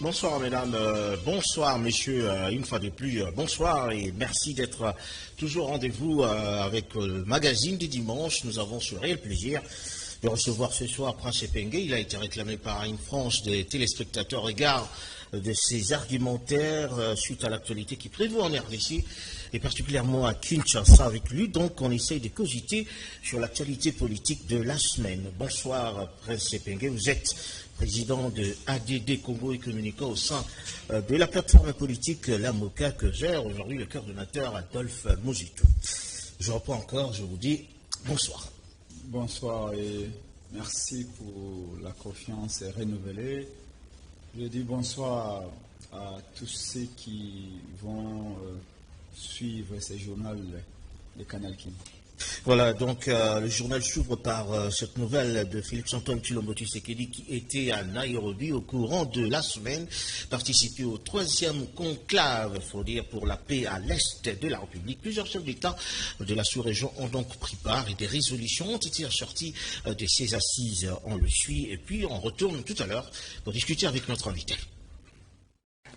Bonsoir mesdames, bonsoir messieurs, une fois de plus, bonsoir et merci d'être toujours au rendez-vous avec le magazine du dimanche. Nous avons ce réel plaisir de recevoir ce soir Prince Epenge. Il a été réclamé par une frange des téléspectateurs au regard de ses argumentaires suite à l'actualité qui prévaut en RDC et particulièrement à Kinshasa. Avec lui, donc, on essaye de cogiter sur l'actualité politique de la semaine. Bonsoir Prince Epenge, vous êtes président de ADD Congo et communicant au sein de la plateforme politique La Moka que gère aujourd'hui le coordonnateur Adolphe Mouzitou. Je reprends encore, je vous dis bonsoir. Bonsoir et merci pour la confiance renouvelée. Je dis bonsoir à tous ceux qui vont suivre ce journal, le Canal King. Voilà, donc le journal s'ouvre par cette nouvelle de Félix-Antoine Tshilombo Tshisekedi qui était à Nairobi au courant de la semaine, participé au 3e conclave, il faut dire, pour la paix à l'est de la République. Plusieurs chefs d'État de la sous-région ont donc pris part et des résolutions ont été assorties de ces assises. On le suit et puis on retourne tout à l'heure pour discuter avec notre invité.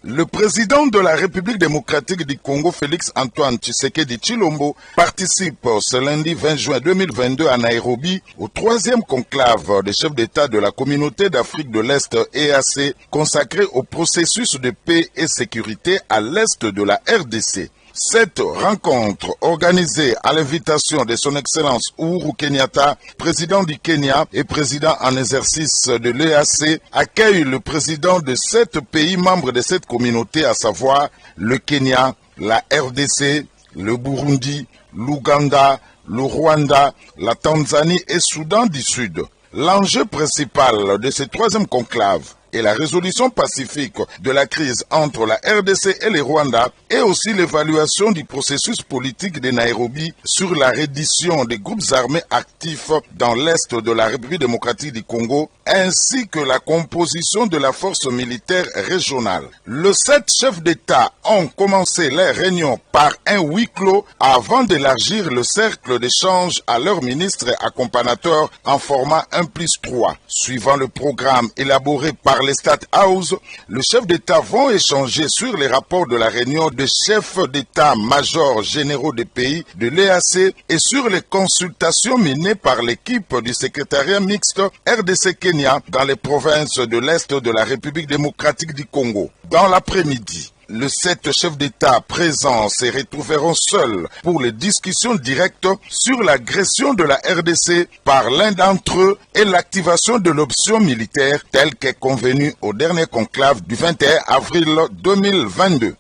Le président de la République démocratique du Congo, Félix-Antoine Tshisekedi Tshilombo, participe ce lundi 20 juin 2022 à Nairobi au 3e conclave des chefs d'État de la communauté d'Afrique de l'Est EAC consacré au processus de paix et sécurité à l'est de la RDC. Cette rencontre, organisée à l'invitation de son Excellence Uhuru Kenyatta, président du Kenya et président en exercice de l'EAC, accueille le président de 7 pays membres de cette communauté, à savoir le Kenya, la RDC, le Burundi, l'Ouganda, le Rwanda, la Tanzanie et Soudan du Sud. L'enjeu principal de ce 3e conclave et la résolution pacifique de la crise entre la RDC et le Rwanda et aussi l'évaluation du processus politique de Nairobi sur la reddition des groupes armés actifs dans l'est de la République démocratique du Congo ainsi que la composition de la force militaire régionale. Les 7 chefs d'État ont commencé les réunions par un huis clos avant d'élargir le cercle d'échange à leurs ministres et accompagnateurs en format 1+3. Suivant le programme élaboré par les State House, les chefs d'État vont échanger sur les rapports de la réunion des chefs d'État-major généraux des pays de l'EAC et sur les consultations menées par l'équipe du secrétariat mixte RDC-Kenya dans les provinces de l'Est de la République démocratique du Congo. Dans l'après-midi, les 7 chefs d'État présents se retrouveront seuls pour les discussions directes sur l'agression de la RDC par l'un d'entre eux et l'activation de l'option militaire telle qu'est convenue au dernier conclave du 21 avril 2022.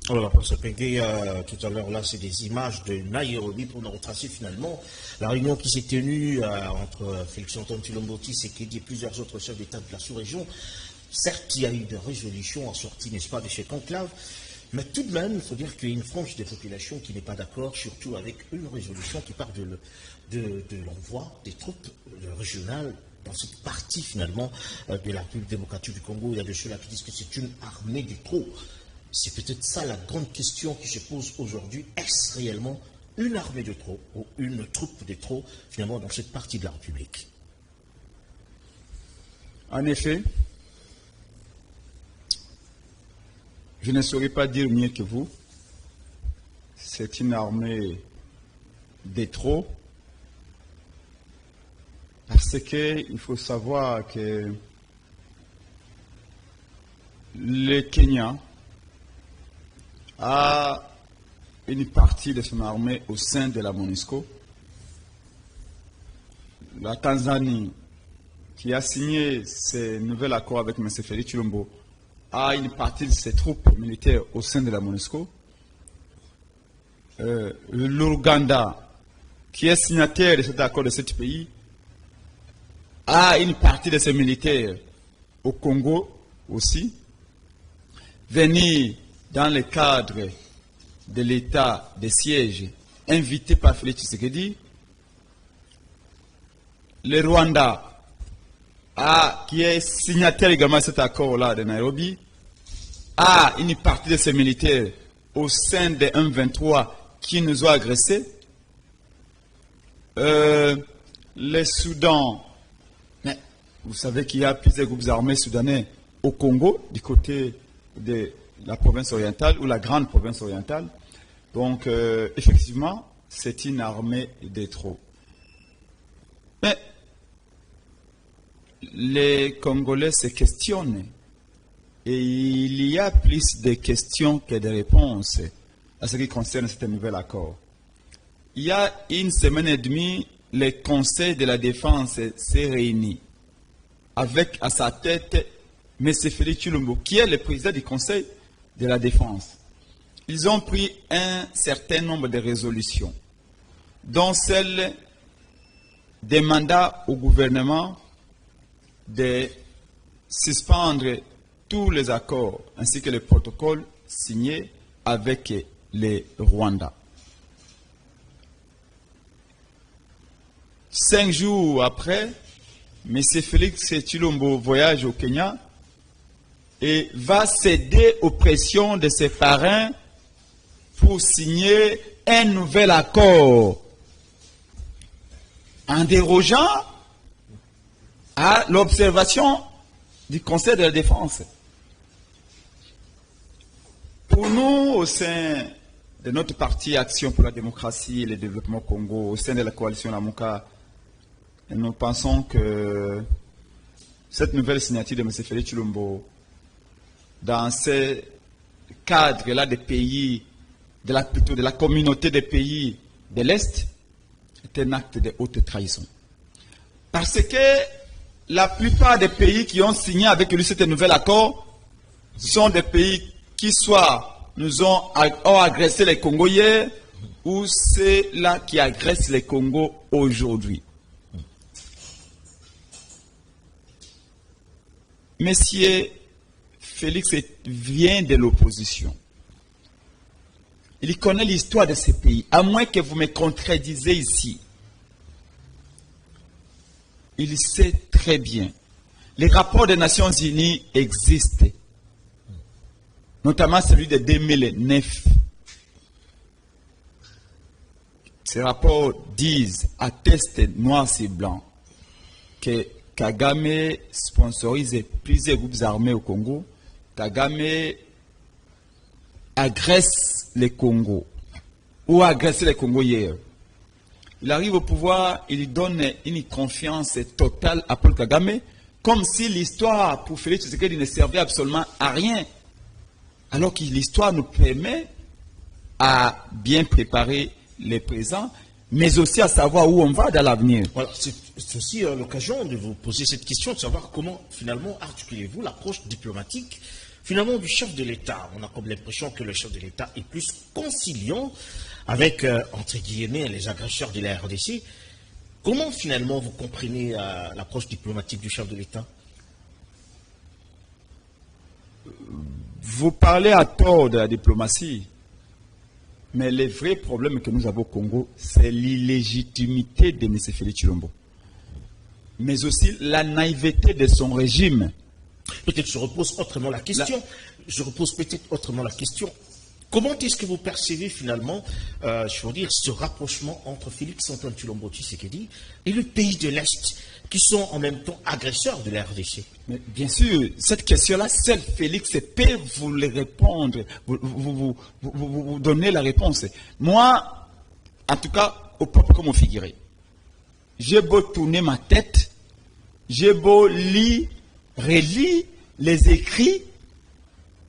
Alors, pour se péguer tout à l'heure, là, c'est des images de Nairobi pour nous retracer finalement la réunion qui s'est tenue entre Félix-Antoine Tshilombo Tshisekedi et plusieurs autres chefs d'État de la sous-région. Certes, il y a eu des résolutions assorties, n'est-ce pas, de ce conclave, mais tout de même, il faut dire qu'il y a une frange des populations qui n'est pas d'accord, surtout avec une résolution qui part de l'envoi des troupes régionales dans cette partie, finalement, de la République démocratique du Congo. Il y a de ceux-là qui disent que c'est une armée de trop. C'est peut-être ça la grande question qui se pose aujourd'hui. Est-ce réellement une armée de trop ou une troupe de trop, finalement, dans cette partie de la République? En effet, je ne saurais pas dire mieux que vous. C'est une armée de trop. Parce qu'il faut savoir que le Kenya a une partie de son armée au sein de la MONUSCO. La Tanzanie, qui a signé ce nouvel accord avec M. Félix Tshilombo, a une partie de ses troupes militaires au sein de la MONUSCO. L'Ouganda, qui est signataire de cet accord de ce pays, a une partie de ses militaires au Congo aussi. Venir dans le cadre de l'état de siège invité par Félix Tshisekedi, le Rwanda, qui est signataire également de cet accord-là de Nairobi, a une partie de ses militaires au sein des M23 qui nous ont agressés. Le Soudan, mais vous savez qu'il y a plusieurs groupes armés soudanais au Congo, du côté de la province orientale ou la grande province orientale. Donc, effectivement, c'est une armée de trop. Mais les Congolais se questionnent et il y a plus de questions que de réponses à ce qui concerne ce nouvel accord. Il y a une semaine et demie, le Conseil de la Défense s'est réuni avec à sa tête M. Félix Tshilombo, qui est le président du Conseil de la Défense. Ils ont pris un certain nombre de résolutions, dont celle demandant au gouvernement de suspendre tous les accords ainsi que les protocoles signés avec le Rwanda. 5 jours après, M. Félix Tshilombo voyage au Kenya et va céder aux pressions de ses parrains pour signer un nouvel accord en dérogeant à l'observation du Conseil de la Défense. Pour nous, au sein de notre parti Action pour la démocratie et le développement Congo, au sein de la coalition Lamuka, nous pensons que cette nouvelle signature de M. Félix Tshilombo, dans ce cadre-là des pays, plutôt de la communauté des pays de l'Est, est un acte de haute trahison. Parce que la plupart des pays qui ont signé avec lui cet nouvel accord sont des pays qui soit nous ont agressé les Congos hier, ou c'est là qui agressent les Congos aujourd'hui. Monsieur Félix vient de l'opposition. Il connaît l'histoire de ces pays. À moins que vous me contredisez ici, il sait très bien. Les rapports des Nations Unies existent, notamment celui de 2009. Ces rapports disent, attestent noir sur blanc, que Kagame sponsorise plusieurs groupes armés au Congo. Kagame agresse les Congos, ou a agressé les Congos hier. Il arrive au pouvoir, il donne une confiance totale à Paul Kagame, comme si l'histoire pour Félix Tshisekedi ne servait absolument à rien. Alors que l'histoire nous permet à bien préparer les présents, mais aussi à savoir où on va dans l'avenir. Voilà, c'est aussi l'occasion de vous poser cette question, de savoir comment finalement articulez-vous l'approche diplomatique finalement du chef de l'État. On a comme l'impression que le chef de l'État est plus conciliant avec, entre guillemets, les agresseurs de la RDC. Comment finalement vous comprenez l'approche diplomatique du chef de l'État? Vous parlez à tort de la diplomatie, mais le vrai problème que nous avons au Congo, c'est l'illégitimité de M. Félix Tshilombo, mais aussi la naïveté de son régime. Peut-être je repose autrement la question. Comment est-ce que vous percevez finalement, je veux dire, ce rapprochement entre Félix Antoine Tshilombo Tshisekedi et le pays de l'Est, qui sont en même temps agresseurs de la RDC? Mais bien sûr, cette question-là, seul Félix peut vous le répondre, vous donner la réponse. Moi, en tout cas, au propre comme au figuré, j'ai beau tourner ma tête, j'ai beau lire, relire les écrits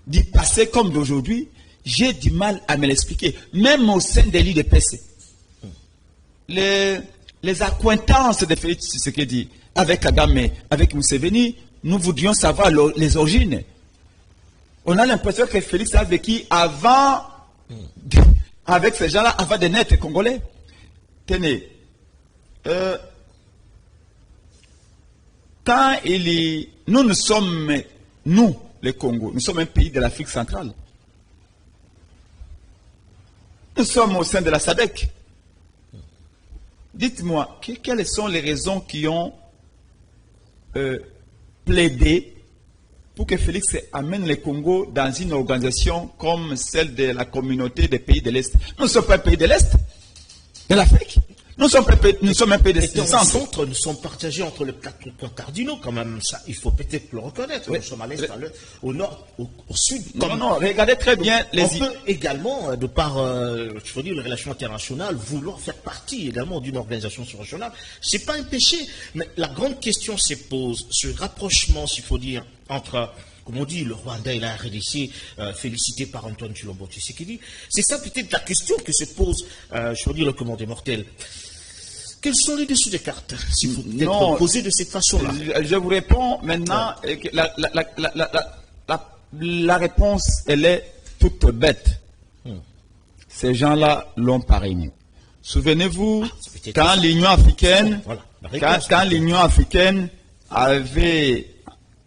du passé comme d'aujourd'hui, j'ai du mal à me l'expliquer, même au sein des lits de PC. Les accointances de Félix Tshisekedi avec Kagame, avec Museveni, nous voudrions savoir les origines. On a l'impression que Félix a vécu avant, avec ces gens-là, avant de naître congolais. Tenez, quand nous sommes, nous, les Congos, nous sommes un pays de l'Afrique centrale. Nous sommes au sein de la SADC. Dites-moi, quelles sont les raisons qui ont plaidé pour que Félix amène le Congo dans une organisation comme celle de la communauté des pays de l'Est? Nous ne sommes pas un pays de l'Est, de l'Afrique. Nous sommes un pays de Et dans le centre. centre, nous sommes partagés entre les 4 points cardinaux, quand même. Ça, il faut peut-être le reconnaître. Oui. Nous sommes à l'est, à l'ouest, au nord, au sud. Non, regardez très bien les On peut également, de par, je veux dire, les relations internationales, vouloir faire partie également d'une organisation régionale. C'est pas un péché, mais la grande question se pose, ce rapprochement, s'il faut dire, entre, comme on dit, le Rwanda et la RDC, félicité par Antoine Tshilombo Tshisekedi. C'est ça peut-être la question que se pose, je veux dire, le commandant mortel. Quels sont les dessous des cartes, s'il faut peut-être poser de cette façon-là? Je vous réponds maintenant. La réponse, elle est toute bête. Ces gens-là l'ont parrainé. Souvenez-vous, quand l'Union africaine, quand l'Union africaine avait,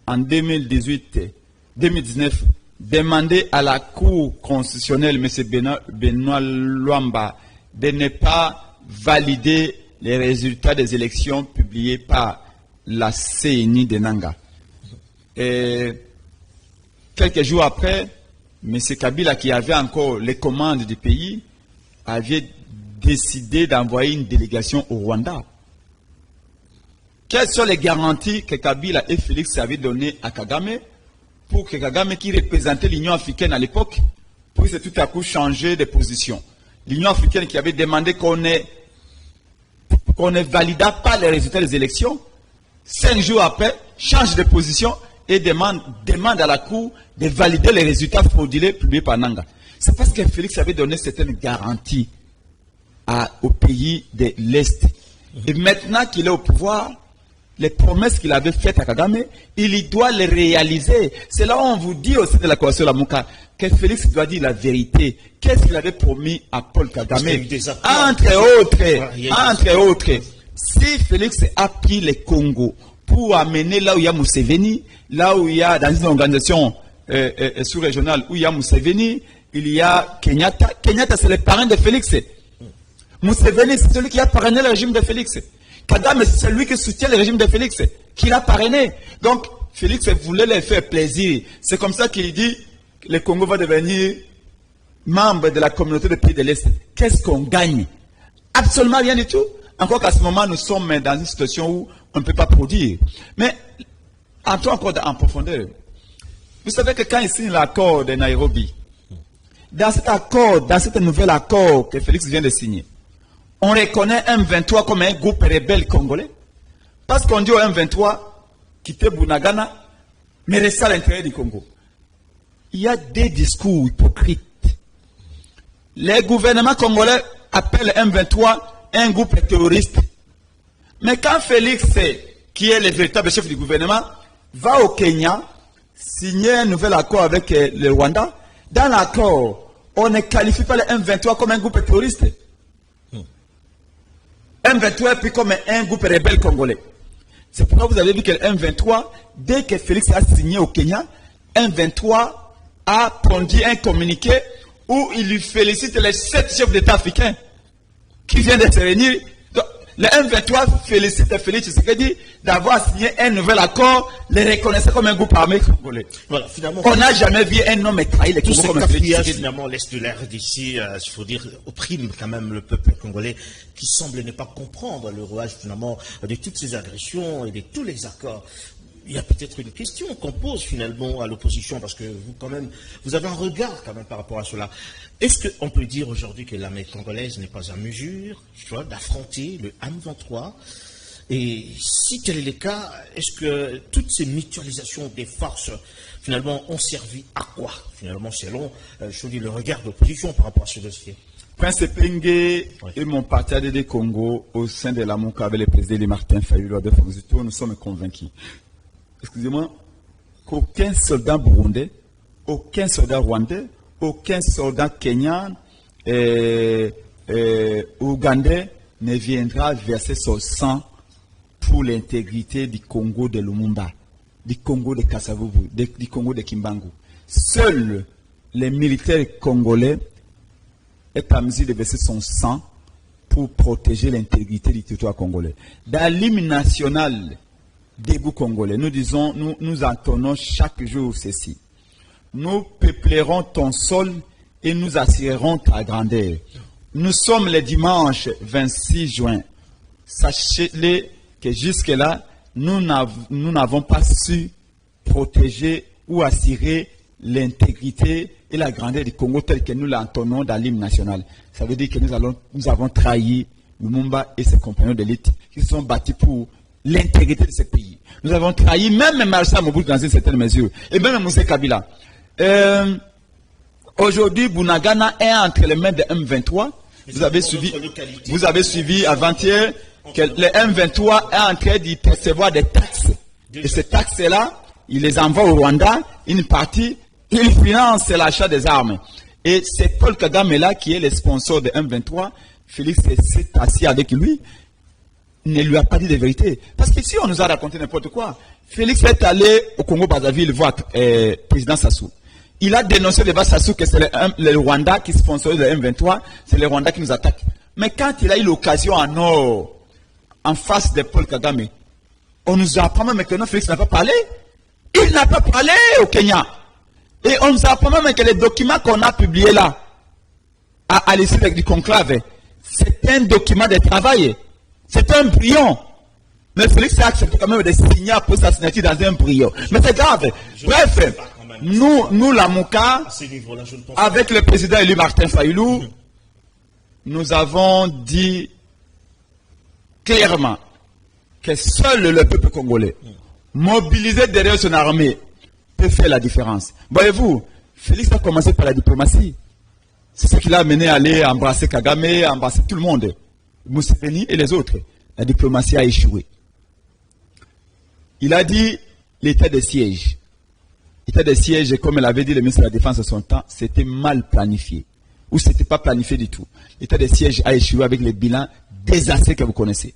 en 2019, demandé à la Cour constitutionnelle, M. Benoît Luamba, de ne pas valider les résultats des élections publiés par la CENI de Nanga. Et quelques jours après, M. Kabila, qui avait encore les commandes du pays, avait décidé d'envoyer une délégation au Rwanda. Quelles sont les garanties que Kabila et Félix avaient données à Kagame pour que Kagame, qui représentait l'Union africaine à l'époque, puisse tout à coup changer de position? L'Union africaine qui avait demandé qu'on ne valida pas les résultats des élections, 5 jours après, change de position et demande à la Cour de valider les résultats frauduleux publiés par Nanga. C'est parce que Félix avait donné certaines garanties au pays de l'Est. Et maintenant qu'il est au pouvoir, les promesses qu'il avait faites à Kagame, il doit les réaliser. C'est là où on vous dit aussi de la coalition Lamuka que Félix doit dire la vérité. Qu'est-ce qu'il avait promis à Paul Kagame? Entre autres, si Félix a pris le Congo pour amener là où il y a Museveni, là où il y a dans une organisation sous-régionale où il y a Museveni, il y a Kenyatta. Kenyatta, c'est le parrain de Félix. Museveni, c'est celui qui a parrainé le régime de Félix. Kagame, c'est celui qui soutient le régime de Félix, qui l'a parrainé. Donc, Félix voulait leur faire plaisir. C'est comme ça qu'il dit que le Congo va devenir membre de la communauté des pays de l'Est. Qu'est-ce qu'on gagne? Absolument rien du tout. Encore qu'à ce moment, nous sommes dans une situation où on ne peut pas produire. Mais, entrons encore en profondeur. Vous savez que quand il signe l'accord de Nairobi, dans cet accord, dans cet nouvel accord que Félix vient de signer, on reconnaît M23 comme un groupe rebelle congolais. Parce qu'on dit au M23, quittez Bunagana, mais restez à l'intérieur du Congo. Il y a des discours hypocrites. Les gouvernements congolais appellent M23 un groupe terroriste. Mais quand Félix, qui est le véritable chef du gouvernement, va au Kenya, signer un nouvel accord avec le Rwanda, dans l'accord, on ne qualifie pas le M23 comme un groupe terroriste. M23 est pris comme un groupe rebelle congolais. C'est pourquoi vous avez vu que le M23, dès que Félix a signé au Kenya, M23 a pondu un communiqué où il lui félicite les 7 chefs d'État africains qui viennent de se réunir. Donc, le M23 félicite Félix Tshisekedi d'avoir signé un nouvel accord, le reconnaissant comme un groupe armé congolais. Voilà, finalement, on n'a jamais vu un homme trahir les Congolais comme Félix Tshisekedi. Finalement, l'Est de la RDC, il faut dire, opprime quand même le peuple congolais qui semble ne pas comprendre le rouage finalement de toutes ces agressions et de tous les accords. Il y a peut-être une question qu'on pose finalement à l'opposition, parce que vous, quand même, vous avez un regard quand même par rapport à cela. Est-ce qu'on peut dire aujourd'hui que l'armée congolaise n'est pas à mesure d'affronter le M23? Et si tel est le cas, est-ce que toutes ces mutualisations des forces finalement ont servi à quoi? Finalement, selon je dis, le regard de l'opposition par rapport à ce dossier. Prince Penge et mon parti ADD Congo au sein de la MOUCA avec le président Martin Fayulu de Fongzito, nous sommes convaincus. Excusez-moi, qu'aucun soldat burundais, aucun soldat rwandais, aucun soldat kenyan, ougandais ne viendra verser son sang pour l'intégrité du Congo de Lumumba, du Congo de Kasavubu, du Congo de Kimbangu. Seuls les militaires congolais est en mesure de verser son sang pour protéger l'intégrité du territoire congolais. Dans l'hymne national des goûts congolais, nous disons, nous entonnons chaque jour ceci. Nous peuplerons ton sol et nous assurerons ta grandeur. Nous sommes le dimanche 26 juin. Sachez-le que jusque-là, nous n'avons pas su protéger ou assurer l'intégrité et la grandeur du Congo tel que nous l'entendons dans l'hymne national. Ça veut dire que nous avons trahi Lumumba et ses compagnons d'élite qui se sont battus pour l'intégrité de ce pays. Nous avons trahi même Marshal Mobutu dans une certaine mesure, et même Moussé Kabila. Aujourd'hui, Bunagana est entre les mains de M23. Vous avez suivi avant-hier que le M23 est en train d'y percevoir des taxes. Et ces taxes-là, il les envoie au Rwanda, une partie, il finance l'achat des armes. Et c'est Paul Kagame là qui est le sponsor de M23. Félix s'est assis avec lui, ne lui a pas dit de vérité. Parce qu'ici, on nous a raconté n'importe quoi. Félix est allé au Congo-Brazzaville voir président Sassou. Il a dénoncé devant Sassou que c'est le Rwanda qui sponsorise le M23, c'est le Rwanda qui nous attaque. Mais quand il a eu l'occasion en or, en face de Paul Kagame, on nous apprend même que non, Félix n'a pas parlé. Il n'a pas parlé au Kenya. Et on nous apprend même que les documents qu'on a publiés là, à l'issue du conclave, c'est un document de travail. C'est un brouillon. Mais Félix a accepté quand même de signer pour sa signature dans un brouillon. Mais c'est grave. Bref, nous la Mouka, avec le président élu Martin Fayulu, nous avons dit clairement que seul le peuple congolais, mobilisé derrière son armée, peut faire la différence. Voyez-vous, Félix a commencé par la diplomatie. C'est ce qui l'a amené à aller embrasser Kagame, embrasser tout le monde, Museveni et les autres. La diplomatie a échoué. Il a dit l'état de siège. L'état de siège, comme l'avait dit le ministre de la Défense à son temps, c'était mal planifié. Ou c'était pas planifié du tout. L'état de siège a échoué avec les bilans désastreux que vous connaissez.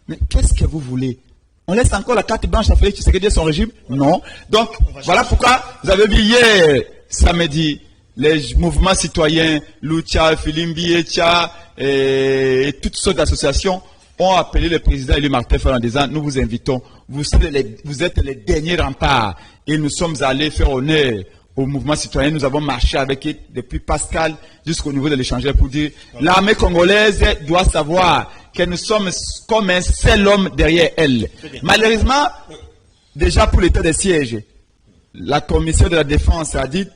Mais qu'est-ce que vous voulez? On laisse encore la carte blanche à Félix Tshisekedi et son régime? Non. Donc, voilà pourquoi vous avez vu hier, samedi, les mouvements citoyens, Lucha, Filimbi, Echa et toutes sortes d'associations ont appelé le président élu Martin Fayulu en disant, nous vous invitons, vous êtes les derniers remparts. Et nous sommes allés faire honneur au mouvement citoyen. Nous avons marché avec eux depuis Pascal jusqu'au niveau de l'échangeur pour dire, l'armée congolaise doit savoir que nous sommes comme un seul homme derrière elle. Malheureusement, déjà pour l'état de siège, la commission de la défense a dit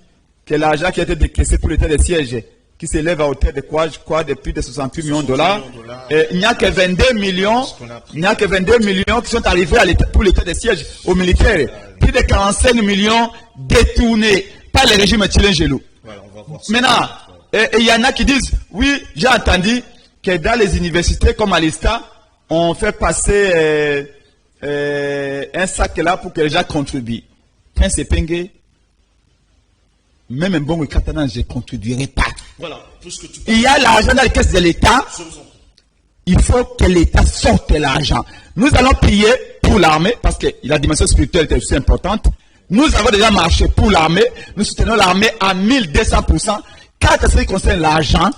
que l'argent qui a été décaissé pour l'état de siège, qui s'élève à hauteur de quoi, je crois, de plus de 68 millions de dollars, il n'y a que 22 millions, qui sont arrivés pour l'état de siège aux militaires. Plus de 45 millions détournés par le régime Tshilingelo. Maintenant, il y en a qui disent, oui, j'ai entendu que dans les universités comme à l'ISTA, on fait passer un sac là pour que les gens contribuent. Prince Epenge, même un bon Katana, je ne contribuerai pas. Voilà, il y a l'argent dans les caisses de l'État. Il faut que l'État sorte l'argent. Nous allons payer pour l'armée, parce que la dimension spirituelle est aussi importante. Nous avons déjà marché pour l'armée. Nous soutenons l'armée à 1200%. Quand ce qui concerne l'argent,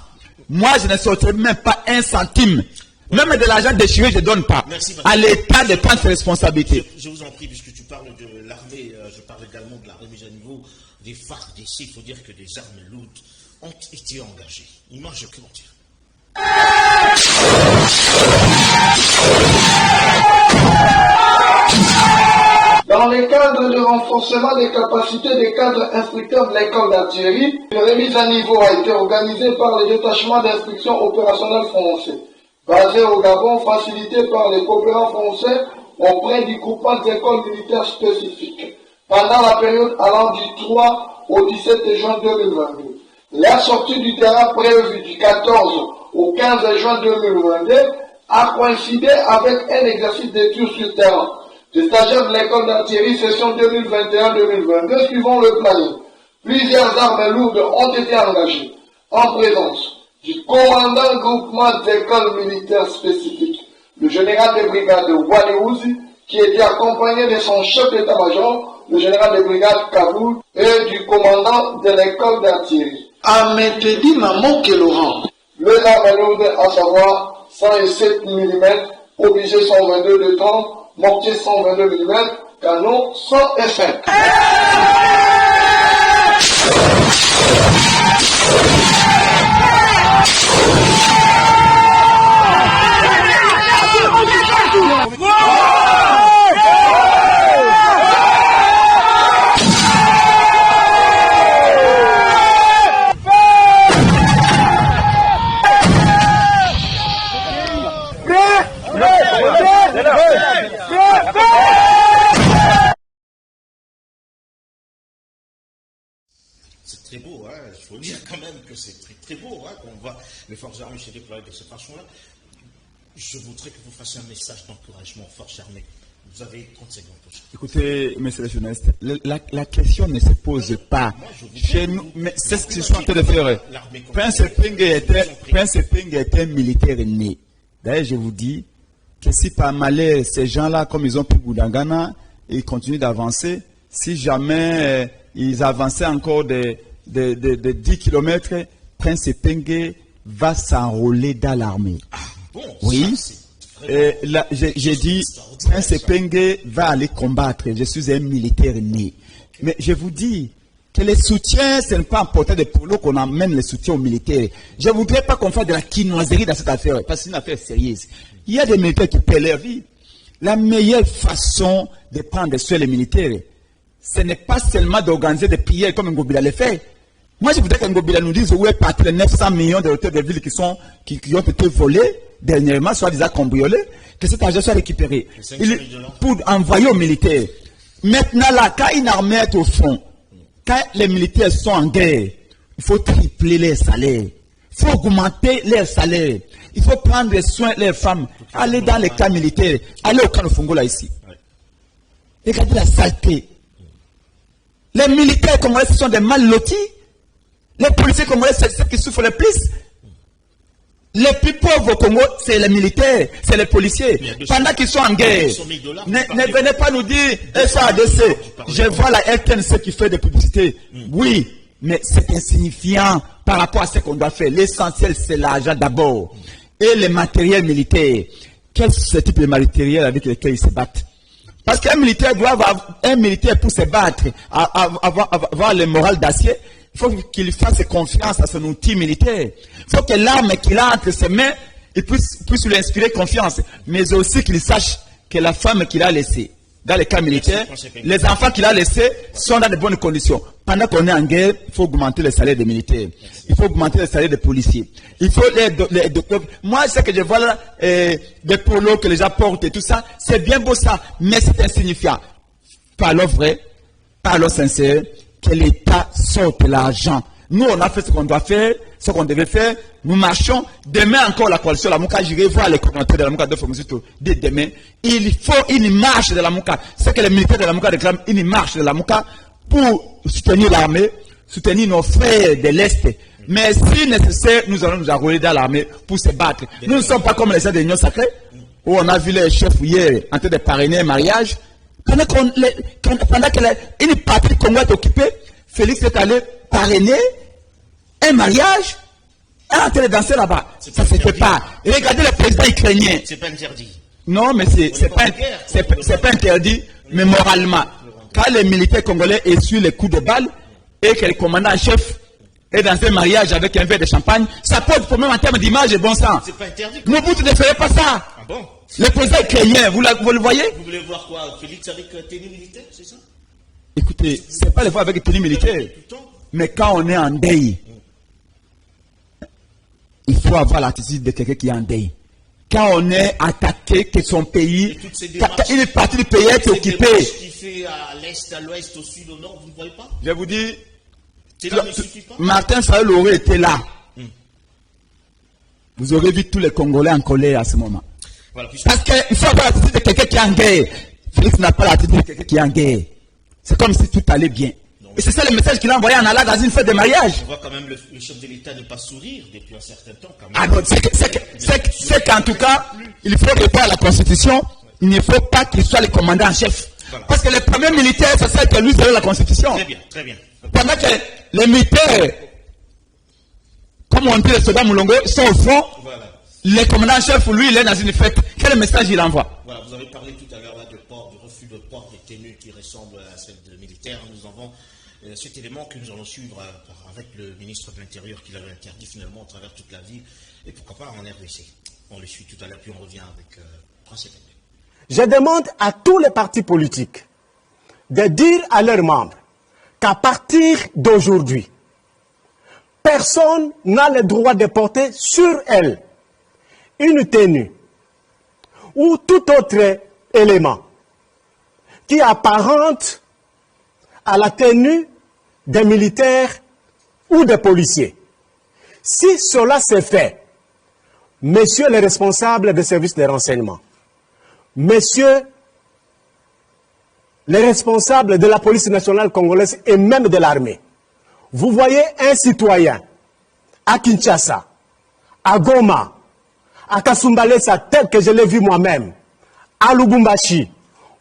moi je ne sortirai même pas un centime. Même de l'argent déchiré, je ne donne pas. Merci, à l'État de prendre ses responsabilités. Je vous en prie, puisque tu parles de l'armée, je parle également de la remise à niveau des FARDC. Il faut dire que des armes lourdes ont été engagées. Image documentaire. Dans le cadre de renforcement des capacités des cadres instructeurs de l'école d'artillerie, une remise à niveau a été organisée par le détachement d'instruction opérationnelle français, basé au Gabon, facilité par les coopérants français auprès du groupement d'écoles militaires spécifiques, pendant la période allant du 3 au 17 juin 2022. La sortie du terrain prévue du 14 au 15 juin 2022 a coïncidé avec un exercice d'études sur terrain des stagiaires de l'école d'artillerie session 2021-2022 suivant le planning. Plusieurs armes lourdes ont été engagées en présence du commandant groupement d'école militaire spécifique, le général de brigade Waliouzi, qui était accompagné de son chef d'état-major, le général de brigade Kaboul, et du commandant de l'école d'artillerie. Amétedi Namoke Laurent. Les armes lourdes, à savoir 107 mm, obligé 122 de 30, mortier 122 mm, canon 105. Il faut dire quand même que c'est très très beau qu'on voit les forces armées se déployer de cette façon-là. Je voudrais que vous fassiez un message d'encouragement aux forces armées. Vous avez 30 secondes pour ça. Écoutez, monsieur le journaliste, la question ne se pose pas chez nous, mais c'est ce que je suis en train de faire. Prince Ping était un militaire né. D'ailleurs, je vous dis que si par malheur, ces gens-là, comme ils ont pris Boudangana, ils continuent d'avancer, si jamais ils avançaient encore de 10 km, Prince Ping va s'enrôler dans l'armée. Ah, bon, oui. J'ai dit, Prince Ping va aller combattre. Je suis un militaire né. Mais je vous dis que les soutiens, ce n'est pas important de polo qu'on amène les soutiens aux militaires. Je ne voudrais pas qu'on fasse de la quinoiserie dans cette affaire, parce que c'est une affaire sérieuse. Il y a des militaires qui paient leur vie. La meilleure façon de prendre soin des militaires, ce n'est pas seulement d'organiser des prières comme Ngobila le fait. Moi, je voudrais qu'Ngobila nous dise où est parti les 900 millions de hôtels de ville qui ont été volés dernièrement, soit déjà cambriolés, que cet argent soit récupéré pour envoyer aux militaires. Maintenant, là, quand une armée est au fond, quand les militaires sont en guerre, il faut tripler les salaires. Il faut augmenter leurs salaires. Il faut prendre soin de leurs femmes. Aller dans les camps militaires. Aller au camp de Fongola ici. Regardez la saleté. Les militaires congolais, ce sont des mal lotis. Les policiers congolais, c'est ceux qui souffrent le plus. Les plus pauvres au Congo, c'est les militaires, c'est les policiers. Pendant qu'ils sont en guerre, ne venez pas nous dire SADC. Je vois la RTNC qui fait des publicités. Oui, mais c'est insignifiant par rapport à ce qu'on doit faire. L'essentiel, c'est l'argent d'abord. Et les matériels militaires. Quel est ce type de matériel avec lesquels ils se battent? Parce qu'un militaire doit avoir, un militaire pour se battre, avoir le moral d'acier, il faut qu'il fasse confiance à son outil militaire. Il faut que l'arme qu'il a entre ses mains, il puisse lui inspirer confiance. Mais aussi qu'il sache que la femme qu'il a laissée, dans les cas militaires, les enfants qu'il a laissés sont dans de bonnes conditions. Pendant qu'on est en guerre, il faut augmenter le salaire des militaires. Il faut augmenter le salaire des policiers. Il faut les docteurs. Moi, ce que je vois là, des polos que les gens portent et tout ça, c'est bien beau ça, mais c'est insignifiant. Parlons vrai, parlons sincère, que l'État sorte l'argent. Nous, on a fait ce qu'on doit faire, ce qu'on devait faire. Nous marchons. Demain encore, la coalition, la Mouka, j'irai voir les commentaires de la Mouka de Fomosito. Dès demain, il faut une marche de la Mouka. C'est que les militaires de la Mouka réclament une marche de la Mouka pour soutenir l'armée, soutenir nos frères de l'Est. Mais si nécessaire, nous allons nous enrôler dans l'armée pour se battre. Nous ne sommes pas comme les chefs de l'Union sacrée, où on a vu les chefs hier en train de parrainer un mariage. Pendant qu'une partie du Congo est occupée, Félix est allé parrainer un mariage en train de danser là-bas. Ça ne se fait pas. Et regardez le président ukrainien. C'est pas interdit. Non, mais c'est pas interdit, mais moralement. Quand les militaires congolais essuient les coups de balle et que le commandant en chef est dans un mariage avec un verre de champagne, ça pose problème en termes d'image et bon sens. C'est pas interdit. Mobutu ne ferait pas ça. Ah bon? Le président ukrainien, vous le voyez? Vous voulez voir quoi? Félix avec tenue militaire, c'est ça? Écoutez, c'est pas les fois avec tenue militaire. Mais quand on est en deuil, il faut avoir l'attitude de quelqu'un qui est en deuil. Quand on est attaqué, que son pays, une partie du pays est occupée. Qui fait à l'est, à l'ouest, au sud, au nord, vous ne voyez pas? Je vous dis, Là, ne suffit pas. Martin Fayol aurait été là. Vous aurez vu tous les Congolais en colère à ce moment. Voilà, parce qu'il faut avoir l'attitude de quelqu'un qui est en guerre. Félix n'a pas l'attitude de quelqu'un qui est en guerre. C'est comme si tout allait bien. Et c'est ça le message qu'il a envoyé en allant dans une fête de mariage. On voit quand même le chef de l'État ne pas sourire depuis un certain temps. Quand même. Ah non, c'est qu'en tout cas, il faut répondre à la Constitution. Il ne faut pas qu'il soit le commandant en chef. Voilà. Parce que les premiers militaires, c'est ça que lui selon la Constitution. Très bien, très bien. Pendant que les militaires, comme on dit les soldats Moulongo, sont au front, voilà. Le commandant en chef, lui, il est dans une fête. Quel message il envoie? Voilà, vous avez parlé tout à l'heure du refus de port des tenues qui ressemblent à celles de militaires. Nous avons cet élément que nous allons suivre avec le ministre de l'Intérieur qui l'avait interdit finalement à travers toute la ville. Et pourquoi pas en RDC. On le suit tout à l'heure, puis on revient avec Prince Ping. Je demande à tous les partis politiques de dire à leurs membres qu'à partir d'aujourd'hui, personne n'a le droit de porter sur elle une tenue ou tout autre élément qui apparente à la tenue des militaires ou des policiers. Si cela s'est fait, messieurs les responsables des services de renseignement, messieurs les responsables de la police nationale congolaise et même de l'armée, vous voyez un citoyen à Kinshasa, à Goma, à Kasumbalesa, tel que je l'ai vu moi-même, à Lubumbashi,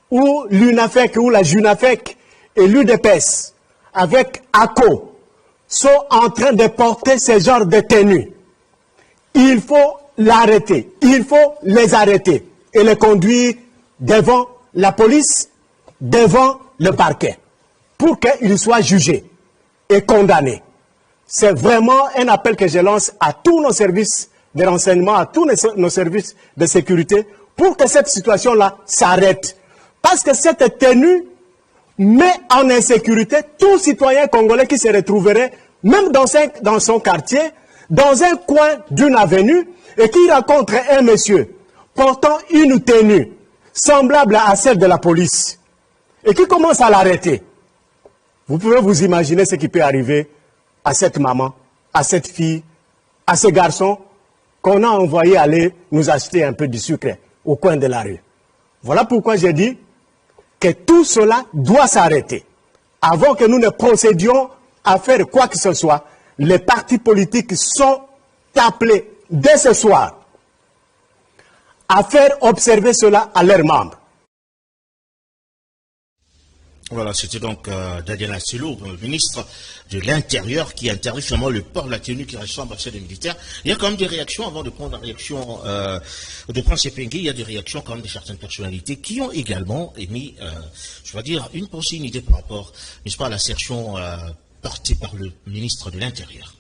où l'UNAFEC ou la JUNAFEC et l'UDPS, avec ACO, sont en train de porter ce genre de tenues. Il faut l'arrêter, il faut les arrêter et les conduire devant la police, devant le parquet, pour qu'ils soient jugés et condamnés. C'est vraiment un appel que je lance à tous nos services de renseignement, à tous nos services de sécurité, pour que cette situation-là s'arrête. Parce que cette tenue met en insécurité tout citoyen congolais qui se retrouverait, même dans son quartier, dans un coin d'une avenue, et qui rencontre un monsieur portant une tenue semblable à celle de la police, et qui commence à l'arrêter. Vous pouvez vous imaginer ce qui peut arriver à cette maman, à cette fille, à ce garçon qu'on a envoyé aller nous acheter un peu de sucre au coin de la rue. Voilà pourquoi j'ai dit que tout cela doit s'arrêter. Avant que nous ne procédions à faire quoi que ce soit, les partis politiques sont appelés dès ce soir à faire observer cela à leurs membres. Voilà, c'était donc Daniel Asselo, le ministre de l'Intérieur, qui interdit finalement le port de la tenue qui ressemble à celle des militaires. Il y a quand même des réactions, avant de prendre la réaction de Prince Sepengue, il y a des réactions quand même de certaines personnalités qui ont également émis, je vais dire, une pensée, une idée par rapport, n'est-ce pas, à l'assertion portée par le ministre de l'Intérieur.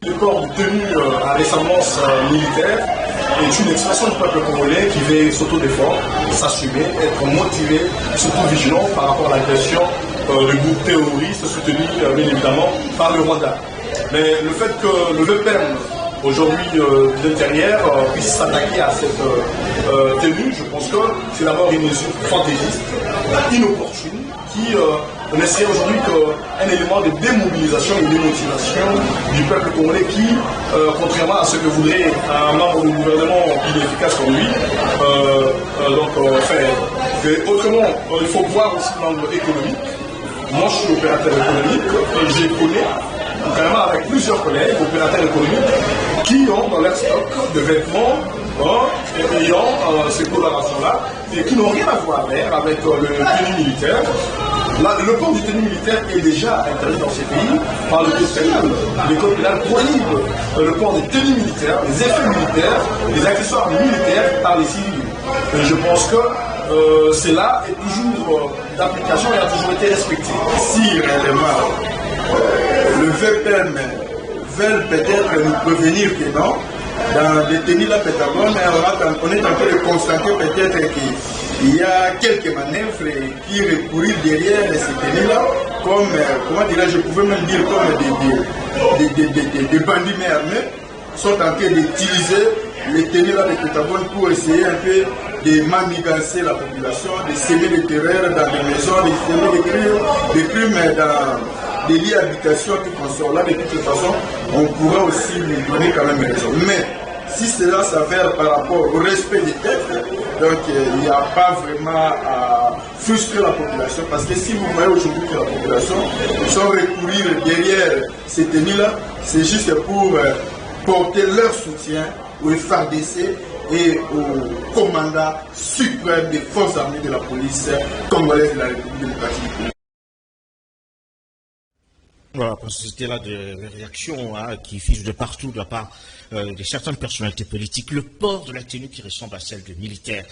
Le port de tenue à ressemblance militaire est une expression du peuple congolais qui veut s'autodéfendre, s'assumer, être motivé, surtout vigilant par rapport à l'agression de groupes terroristes soutenus bien évidemment par le Rwanda. Mais le fait que le VPN aujourd'hui de l'intérieur puisse s'attaquer à cette tenue, je pense que c'est d'abord une mesure fantaisiste, inopportune, qui n'essaie aujourd'hui qu'un élément de démobilisation et de démotivation du peuple congolais qui, contrairement à ce que voudrait un membre du gouvernement inefficace comme lui, faire. Autrement, il faut voir aussi l'angle économique. Moi, je suis opérateur économique et je connais, carrément avec plusieurs collègues, opérateurs économiques, qui ont dans leur stock de vêtements ayant ces colorations-là et qui n'ont rien à voir avec le tenue militaire. Le port du tenue militaire est déjà interdit dans ces pays par le code pénal. Le code pénal prohibe le port des tenues militaires, des effets militaires, des accessoires militaires par les civils. Et je pense que cela est toujours d'application et a toujours été respecté. Si réellement le VPN veulent peut-être nous prévenir que non, dans les tenues là Pentagone, on est en train de constater peut-être qu'il y a quelques manœuvres qui recourent derrière ces tenues-là, comme, comment dirais-je, je pouvais même dire comme des bandits mais armés sont en train d'utiliser les tenues-là de Pentagone pour essayer un peu de manigancer la population, de semer le terreur dans des maisons, de semer des crimes dans des lits d'habitation, tout consort. Là, de toute façon, on pourra aussi lui donner quand même raison. Mais si cela s'avère par rapport au respect des textes, donc il n'y a pas vraiment à frustrer la population. Parce que si vous voyez aujourd'hui que la population sont recourir derrière ces tenues-là, c'est juste pour porter leur soutien au FARDC et au commandant suprême des forces armées de la police congolaise de la République démocratique du Congo. Voilà, parce que c'était là des réactions qui fusent de partout de la part de certaines personnalités politiques. Le port de la tenue qui ressemble à celle de militaires.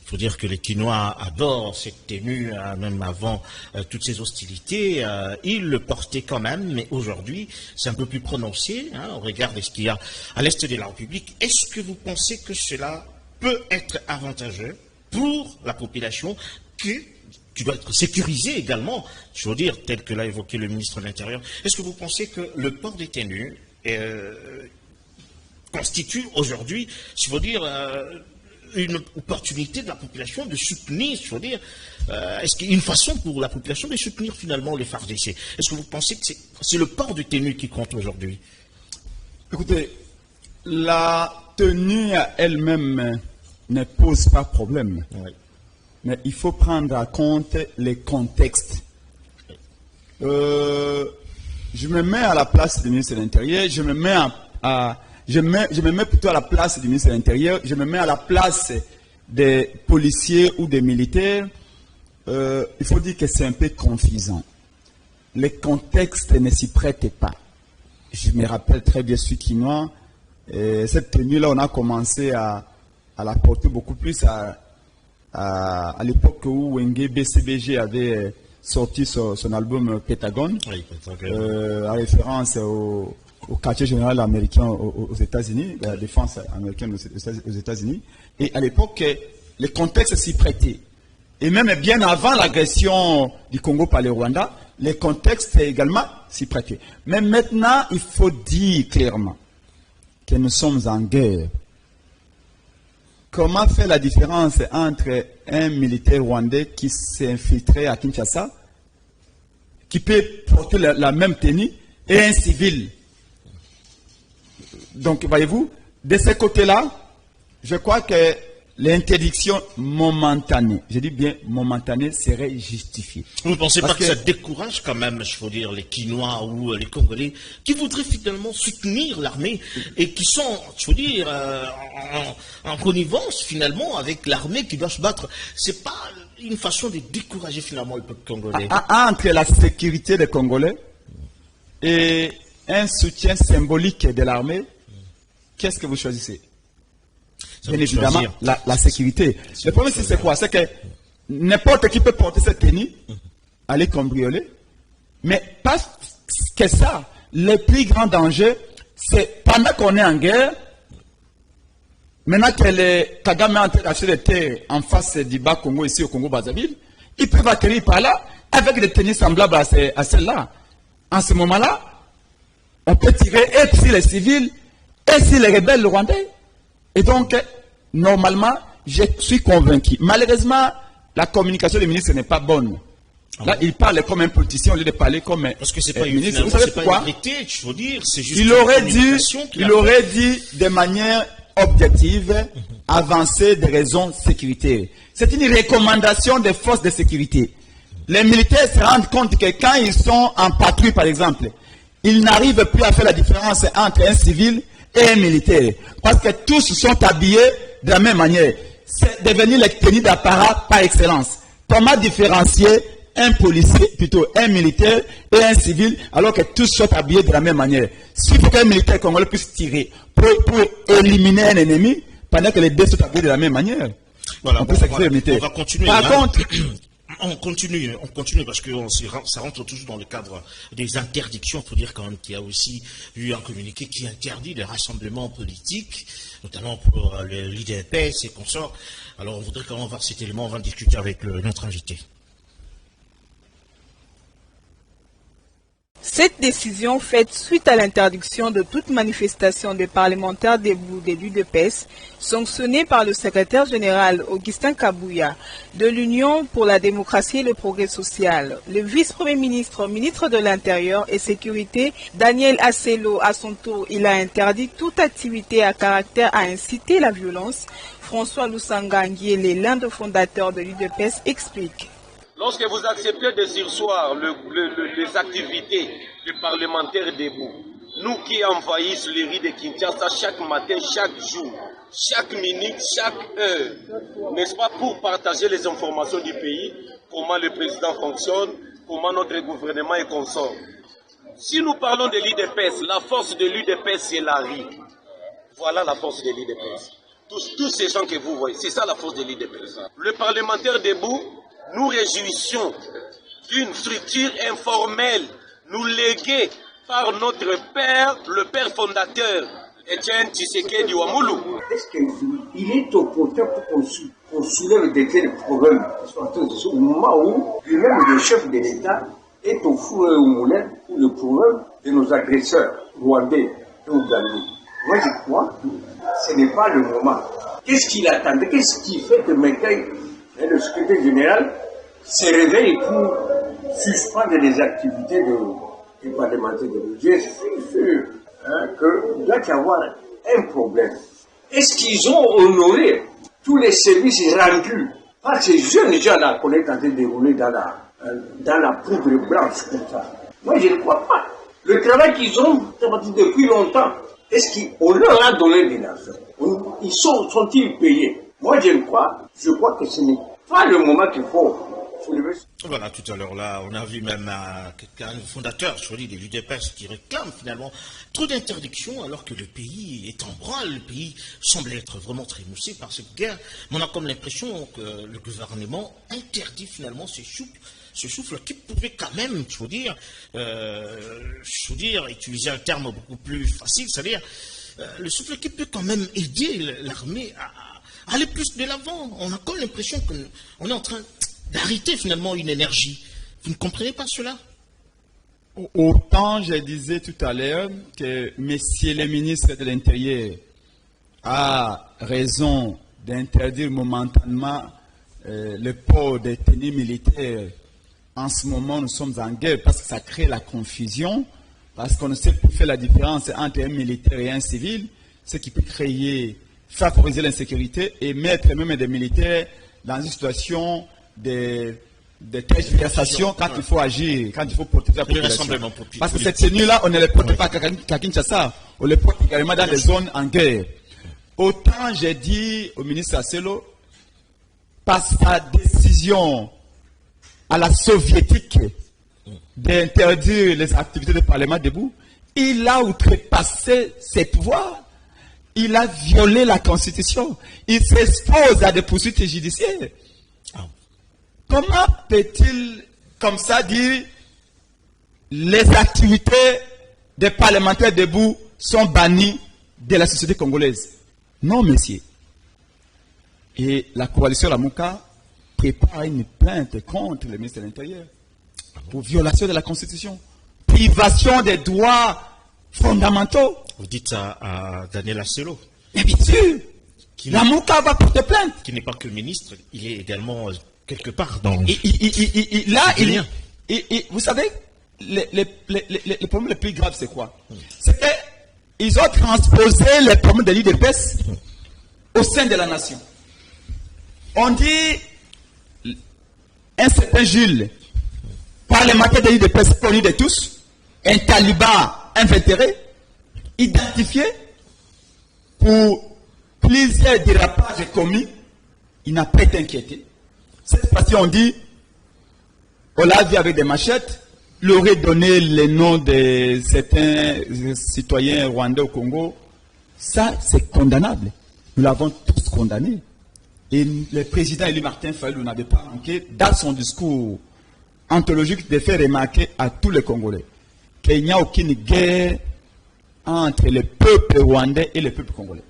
Il faut dire que les Quinois adorent cette tenue, même avant toutes ces hostilités. Ils le portaient quand même, mais aujourd'hui, c'est un peu plus prononcé. On regarde ce qu'il y a à l'est de la République. Est-ce que vous pensez que cela peut être avantageux pour la population qui doit être sécurisé également, je veux dire, tel que l'a évoqué le ministre de l'Intérieur. Est-ce que vous pensez que le port des tenues constitue aujourd'hui, je veux dire, une opportunité de la population de soutenir, je veux dire, est-ce qu'il y a une façon pour la population de soutenir finalement les FARDC? Est-ce que vous pensez que c'est le port de tenue qui compte aujourd'hui? Écoutez, la tenue elle-même ne pose pas problème. Oui. Mais il faut prendre en compte les contextes. Je me mets à la place du ministre de l'Intérieur, je me mets plutôt à la place du ministre de l'Intérieur, je me mets à la place des policiers ou des militaires. Il faut dire que c'est un peu confusant. Les contextes ne s'y prêtent pas. Je me rappelle très bien ce quinois. Cette tenue-là, on a commencé à la porter beaucoup plus à l'époque où Wenge BCBG avait sorti son album Pentagon, Oui, en référence au quartier général américain aux États-Unis, la défense américaine aux États-Unis. Et à l'époque, les contextes s'y prêtaient. Et même bien avant l'agression du Congo par le Rwanda, les contextes également s'y prêtaient. Mais maintenant, il faut dire clairement que nous sommes en guerre. Comment faire la différence entre un militaire rwandais qui s'est infiltré à Kinshasa, qui peut porter la même tenue, et un civil? Donc, voyez-vous, de ce côté-là, je crois que l'interdiction momentanée, je dis bien momentanée, serait justifiée. Vous ne pensez Parce pas que ça décourage quand même, il faut dire, les Quinois ou les Congolais qui voudraient finalement soutenir l'armée et qui sont, je veux dire, en connivence finalement avec l'armée qui doit se battre? C'est pas une façon de décourager finalement le peuple congolais? Entre la sécurité des Congolais et un soutien symbolique de l'armée, qu'est-ce que vous choisissez? Bien évidemment, la sécurité. Le problème, c'est quoi? C'est que n'importe qui peut porter cette tenue, aller cambrioler, mais pas que ça. Le plus grand danger, c'est pendant qu'on est en guerre, maintenant que les Kagame est en train d'acheter des terres en face du bas Congo, ici au Congo-Brazzaville, ils peuvent atterrir par là avec des tenues semblables à celles-là. En ce moment-là, on peut tirer et sur les civils et sur les rebelles rwandais. Et donc, normalement, je suis convaincu. Malheureusement, la communication du ministre n'est pas bonne. Là, il parle comme un politicien au lieu de parler comme un Parce que c'est pas ministre. Vous savez pourquoi? je veux dire, c'est juste Il aurait dit de manière objective, avancer des raisons sécuritaires. C'est une recommandation des forces de sécurité. Les militaires se rendent compte que quand ils sont en patrouille, par exemple, ils n'arrivent plus à faire la différence entre un civil et un militaire. Parce que tous sont habillés de la même manière. C'est devenu les tenues d'apparat par excellence. Comment différencier un policier, plutôt un militaire et un civil, alors que tous sont habillés de la même manière? S'il faut qu'un militaire congolais puisse tirer pour éliminer un ennemi, pendant que les deux sont habillés de la même manière, voilà, on peut sacrifier le militaire. On va continuer. Par contre, on continue parce que ça rentre toujours dans le cadre des interdictions. Il faut dire quand même qu'il y a aussi eu un communiqué qui interdit les rassemblements politiques, notamment pour l'IDPS et consorts. Alors on voudrait quand même voir cet élément, on va discuter avec notre invité. Cette décision faite suite à l'interdiction de toute manifestation des parlementaires debout de l'UDPS, sanctionnée par le secrétaire général Augustin Kabouya de l'Union pour la démocratie et le progrès social. Le vice-premier ministre, ministre de l'Intérieur et Sécurité, Daniel Asselo, à son tour, il a interdit toute activité à caractère à inciter la violence. François Lusanga Nguyen, l'un des fondateurs de l'UDPS, explique. Lorsque vous acceptez de surseoir les activités des parlementaires debout, nous qui envahissons les rues de Kinshasa chaque matin, chaque jour, chaque minute, chaque heure, n'est-ce pas, pour partager les informations du pays, comment le président fonctionne, comment notre gouvernement est consort. Si nous parlons de l'UDPS, la force de l'UDPS, c'est la rue. Voilà la force de l'UDPS. Tous ces gens que vous voyez, c'est ça la force de l'UDPS. Le parlementaire debout, nous réjouissons d'une structure informelle, nous léguée par notre père, le père fondateur, Etienne Tshisekedi Wamulu. Est-ce qu'il est opportun pour qu'on soulève des tels problèmes au moment où lui-même le chef de l'État est au four et au moulin pour le problème de nos agresseurs rwandais et ougandais? Moi je crois que ce n'est pas le moment. qu'est-ce qu'il attendait? Qu'est-ce qui fait que maintenant le secrétaire général se réveille pour suspendre les activités du parlementaire? Je suis sûr qu'il doit y avoir un problème. Est-ce qu'ils ont honoré tous les services rendus par ces jeunes gens-là qu'on est en train de dérouler dans la poudre blanche comme ça? Moi, je ne crois pas. Le travail qu'ils ont depuis longtemps, est-ce qu'on leur a donné de l'argent? Ils sont-ils payés? Moi, je crois que ce n'est pas le moment qu'il faut soulever. Voilà, tout à l'heure, là, on a vu même un fondateur, des l'UDPS, qui réclame finalement trop d'interdictions alors que le pays est en branle, le pays semble être vraiment très émoussé par cette guerre. Mais on a comme l'impression que le gouvernement interdit finalement ce souffle qui pouvait quand même, utiliser un terme beaucoup plus facile, c'est-à-dire le souffle qui peut quand même aider l'armée à aller plus de l'avant. On a comme l'impression qu'on est en train d'arrêter finalement une énergie. Vous ne comprenez pas cela? Autant je disais tout à l'heure que messieurs les ministres de l'Intérieur a raison d'interdire momentanément le port des tenues militaires. En ce moment, nous sommes en guerre parce que ça crée la confusion, parce qu'on ne sait plus faire la différence entre un militaire et un civil, ce qui peut favoriser l'insécurité et mettre même des militaires dans une situation de tergiversation quand il faut agir, quand il faut protéger la population. Parce que cette tenue-là, on ne les porte pas qu'à Kinshasa, on les porte également dans des zones en guerre. Autant j'ai dit au ministre Asselo, par sa décision à la soviétique d'interdire les activités du Parlement debout, il a outrepassé ses pouvoirs. Il a violé la Constitution. Il s'expose à des poursuites judiciaires. Comment peut-il, comme ça, dire les activités des parlementaires debout sont bannies de la société congolaise? Non, monsieur. Et la coalition Lamuka prépare une plainte contre le ministre de l'Intérieur pour violation de la Constitution, privation des droits fondamentaux. Vous dites à Daniel Asselo. Mais bien sûr, Lamuka va porter plainte. Qui n'est pas que ministre, il est également quelque part dans... Vous savez, le problème le plus grave, c'est quoi? C'est qu'ils ont transposé les problèmes de l'UDPS au sein de la nation. On dit, un certain Jules, parlementaire de l'UDPS connu de tous, un taliban invétéré, identifié pour plusieurs dérapages commis, il n'a pas été inquiété. Cette fois-ci, on dit, on l'a vu avec des machettes, il aurait donné les noms de certains citoyens rwandais au Congo. Ça, c'est condamnable. Nous l'avons tous condamné. Et le président Élie Martin Fayulu n'avait pas manqué, dans son discours anthologique, de faire remarquer à tous les Congolais qu'il n'y a aucune guerre entre le peuple rwandais et le peuple congolais.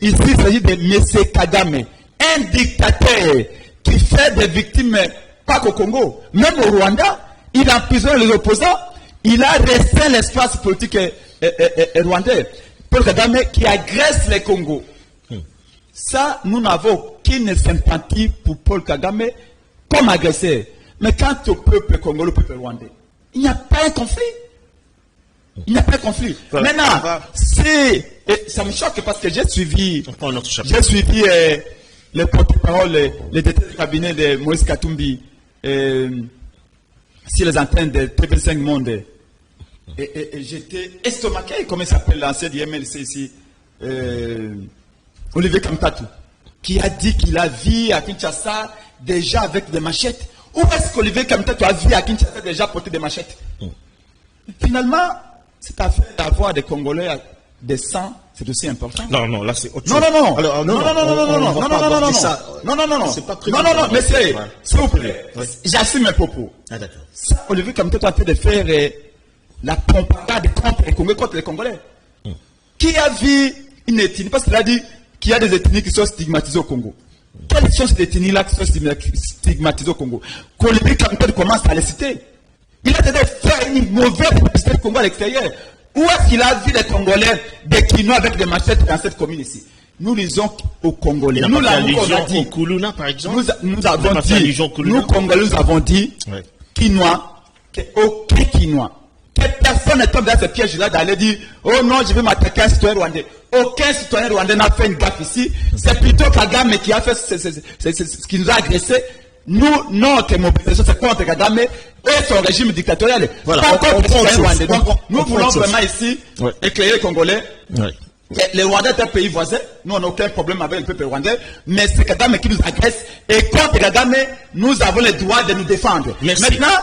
Ici, il s'agit de M. Kagame, un dictateur qui fait des victimes, pas qu'au Congo, même au Rwanda. Il emprisonne les opposants, il a restreint l'espace politique rwandais. Paul Kagame qui agresse les Congos. Ça, nous n'avons aucune sympathie pour Paul Kagame comme agresseur. Mais quant au peuple congolais, au peuple rwandais, il n'y a pas un conflit. Il n'y a pas de conflit. Maintenant, ça me choque parce que j'ai suivi les porte-parole, les députés du cabinet de Moïse Katumbi sur les antennes de TV5 Monde. Et j'étais estomaqué, comment il s'appelle l'ancien du MLC ici, Olivier Kamtatou, qui a dit qu'il a vu à Kinshasa déjà avec des machettes. Où est-ce qu'Olivier Kamtatou a vu à Kinshasa déjà porter des machettes? Finalement, cette affaire d'avoir des Congolais des sangs, c'est aussi important. Non, là c'est autre chose. Non, monsieur, s'il vous plaît, j'assume mes propos. Ah, d'accord. Ça, Olivier Kamtatou a fait de faire la propagande contre les Congolais, contre les Congolais. Qui a vu une ethnie? Parce qu'il a dit qu'il y a des ethnies qui sont stigmatisées au Congo. Quelles sont ces ethnies-là qui sont stigmatisées au Congo? Qu'Olivier Kamtatou commence à les citer. Il a tenté de faire une mauvaise publicité du Congo à l'extérieur. Où est-ce qu'il a vu des Congolais, des Quinois avec des machettes dans cette commune ici? nous disons aux Congolais. Nous l'avons dit. Koulouna, par exemple. Nous avons dit, nous Congolais, nous avons dit, Quinois, aucun Quinois, que personne ne tombe dans ce piège-là d'aller dire, oh non, je vais m'attaquer à un citoyen rwandais. Aucun citoyen rwandais n'a fait une gaffe ici. C'est plutôt Kagame qui a fait ce qui nous a agressés. Nous, notre mobilisation, c'est contre Kagame et son régime dictatorial. Voilà, pas contre les citoyens rwandais. Donc, nous voulons vraiment ici éclairer les Congolais. Les Rwandais est un pays voisin. Nous, on n'a aucun problème avec le peuple rwandais. Mais c'est Kagame qui nous agresse. Et contre Kagame, nous avons le droit de nous défendre. Merci. Maintenant,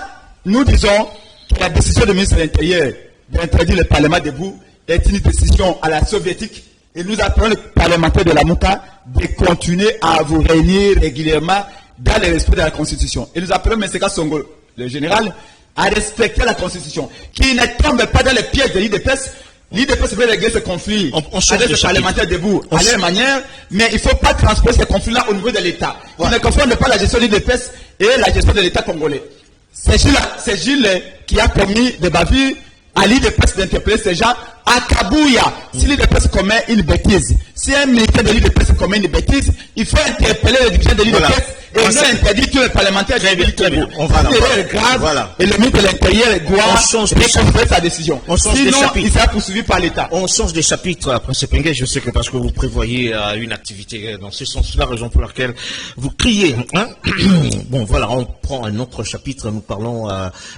nous disons que la décision du ministre de l'Intérieur d'interdire le Parlement debout est une décision à la soviétique. Et nous appelons les parlementaires de la MOUCA de continuer à vous réunir régulièrement dans le respect de la Constitution. Et nous appelons M. Songo, le général, à respecter la Constitution, qui ne tombe pas dans les pièges de l'IDPS. L'IDPS veut régler ce conflit avec les parlementaires debout à leur manière, mais il ne faut pas transposer ce conflit-là au niveau de l'État. On ne confondent pas la gestion de l'IDPS et la gestion de l'État congolais. C'est Gilles qui a commis des bavures à l'IDPS d'interpeller ces gens à Kabouya. Si l'IDPS commet une bêtise, si un militaire de l'IDPS commet une bêtise, il faut interpeller le dirigeant de l'IDPS et on a interdit tous les parlementaires de l'IDPS. C'est grave et le ministre de l'Intérieur doit reconsidérer sa décision. Sinon, il sera poursuivi par l'État. On change de chapitre, Prince Pengue. Je sais que parce que vous prévoyez une activité dans ce sens-là, raison pour laquelle vous criez. Hein? Bon, voilà, on prend un autre chapitre. Nous parlons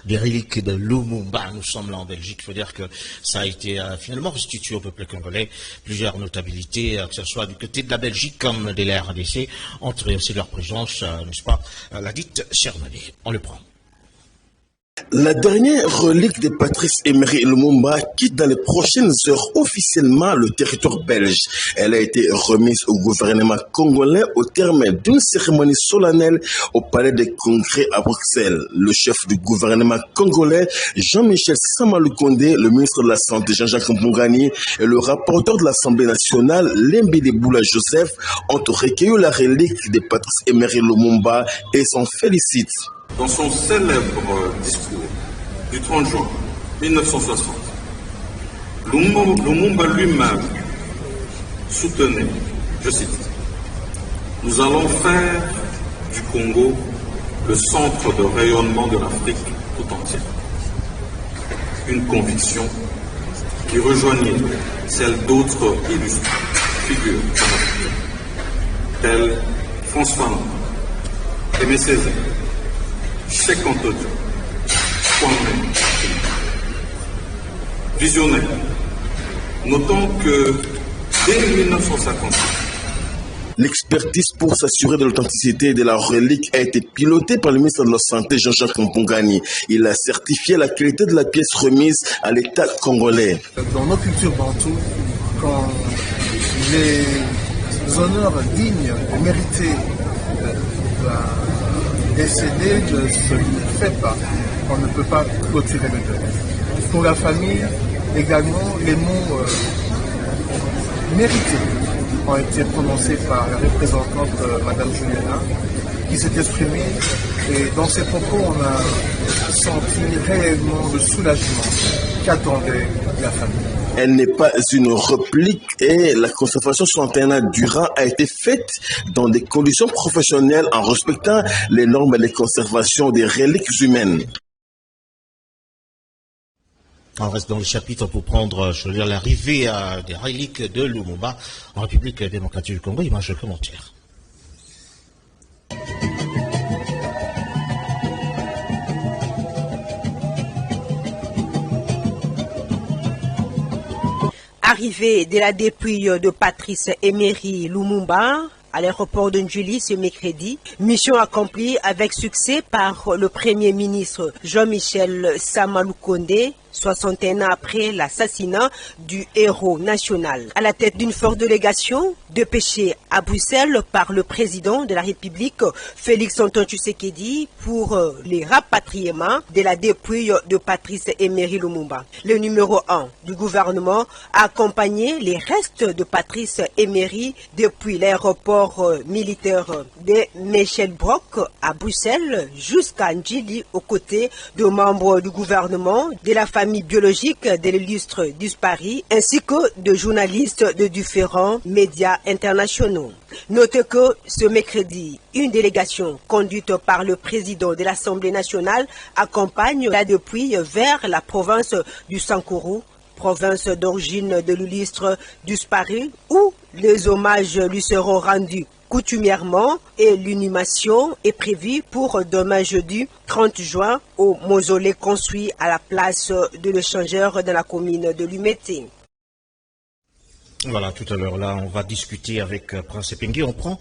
des reliques de Lumumba. Nous sommes là en Belgique. Il faut dire que ça a été finalement restitué au peuple congolais. Plusieurs notabilités, que ce soit du côté de la Belgique comme de la RDC, ont aussi leur présence, n'est-ce pas, la dite cérémonie. On le prend. La dernière relique de Patrice Emery Lumumba quitte dans les prochaines heures officiellement le territoire belge. Elle a été remise au gouvernement congolais au terme d'une cérémonie solennelle au palais des congrès à Bruxelles. Le chef du gouvernement congolais, Jean-Michel Samalukonde, le ministre de la Santé, Jean-Jacques Mbongani, et le rapporteur de l'Assemblée nationale, Lembede Boula Joseph, ont recueilli la relique de Patrice Emery Lumumba et s'en félicitent. Dans son célèbre discours du 30 juin 1960, Lumumba lui-même soutenait, je cite, « Nous allons faire du Congo le centre de rayonnement de l'Afrique tout entière. » Une conviction qui rejoignait celle d'autres illustres figures africaines, telles François Fanon, Aimé Césaire, Cheikh Anta Diop, Kwame, visionnaire. Notons que dès 1950, l'expertise pour s'assurer de l'authenticité de la relique a été pilotée par le ministre de la Santé, Jean-Jacques Mbongani. Il a certifié la qualité de la pièce remise à l'État congolais. Dans nos cultures bantoues, quand les honneurs dignes et mérités décédé ne se fait pas, on ne peut pas clôturer le deuil. Pour la famille, également, les mots mérités ont été prononcés par la représentante Mme Juliana, qui s'est exprimée, et dans ses propos, on a senti réellement le soulagement qu'attendait la famille. Elle n'est pas une réplique et la conservation centenaire durant a été faite dans des conditions professionnelles en respectant les normes de conservation des reliques humaines. On reste dans le chapitre pour prendre, je veux dire, l'arrivée des reliques de Lumumba en République démocratique du Congo. Image de commentaire. Arrivée de la dépouille de Patrice Emery Lumumba à l'aéroport de Njili ce mercredi. Mission accomplie avec succès par le Premier ministre Jean-Michel Samalukonde, 61 ans après l'assassinat du héros national. À la tête d'une forte délégation dépêchée à Bruxelles par le président de la République, Félix Antoine Tshisekedi, pour les rapatriements de la dépouille de Patrice Emery Lumumba. Le numéro 1 du gouvernement a accompagné les restes de Patrice Emery depuis l'aéroport militaire de Michel Brock à Bruxelles jusqu'à Njili aux côtés de membres du gouvernement, de la famille famille biologique de l'illustre disparu, ainsi que de journalistes de différents médias internationaux. Notez que ce mercredi, une délégation conduite par le président de l'Assemblée nationale accompagne la dépouille vers la province du Sankourou, province d'origine de l'illustre disparu, où les hommages lui seront rendus coutumièrement et l'inhumation est prévue pour demain jeudi 30 juin au mausolée construit à la place de l'échangeur dans la commune de Lumété. Voilà, tout à l'heure, là, on va discuter avec Prince Epengui. On prend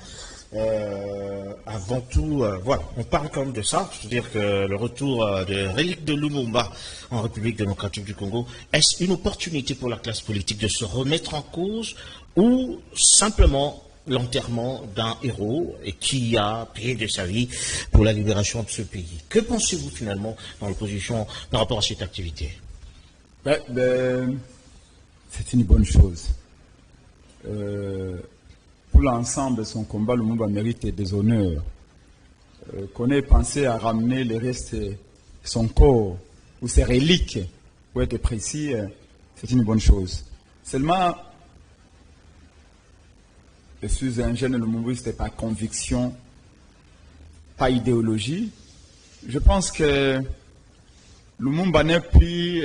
avant tout, voilà, on parle quand même de ça, c'est-à-dire que le retour de reliques de Lumumba en République démocratique du Congo, est-ce une opportunité pour la classe politique de se remettre en cause ou simplement l'enterrement d'un héros et qui a payé de sa vie pour la libération de ce pays? Que pensez-vous finalement dans l'opposition par rapport à cette activité? C'est une bonne chose. Pour l'ensemble de son combat, Lumumba mérite des honneurs. Qu'on ait pensé à ramener les restes, son corps ou ses reliques, pour être précis, c'est une bonne chose. Seulement, je suis un jeune Lumumbiste par conviction, pas idéologie. Je pense que Lumumba n'est plus,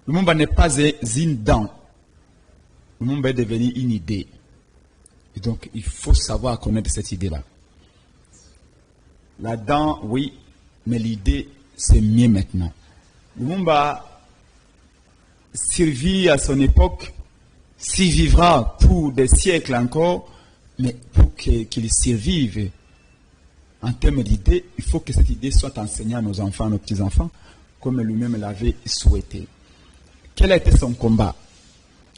Lumumba n'est pas une dent. Lumumba est devenu une idée. Et donc, il faut savoir connaître cette idée-là. La dent, oui, mais l'idée, c'est mieux maintenant. Lumumba survit à son époque, s'y vivra pour des siècles encore, mais pour qu'il survive en termes d'idées, il faut que cette idée soit enseignée à nos enfants, à nos petits-enfants, comme lui-même l'avait souhaité. Quel a été son combat?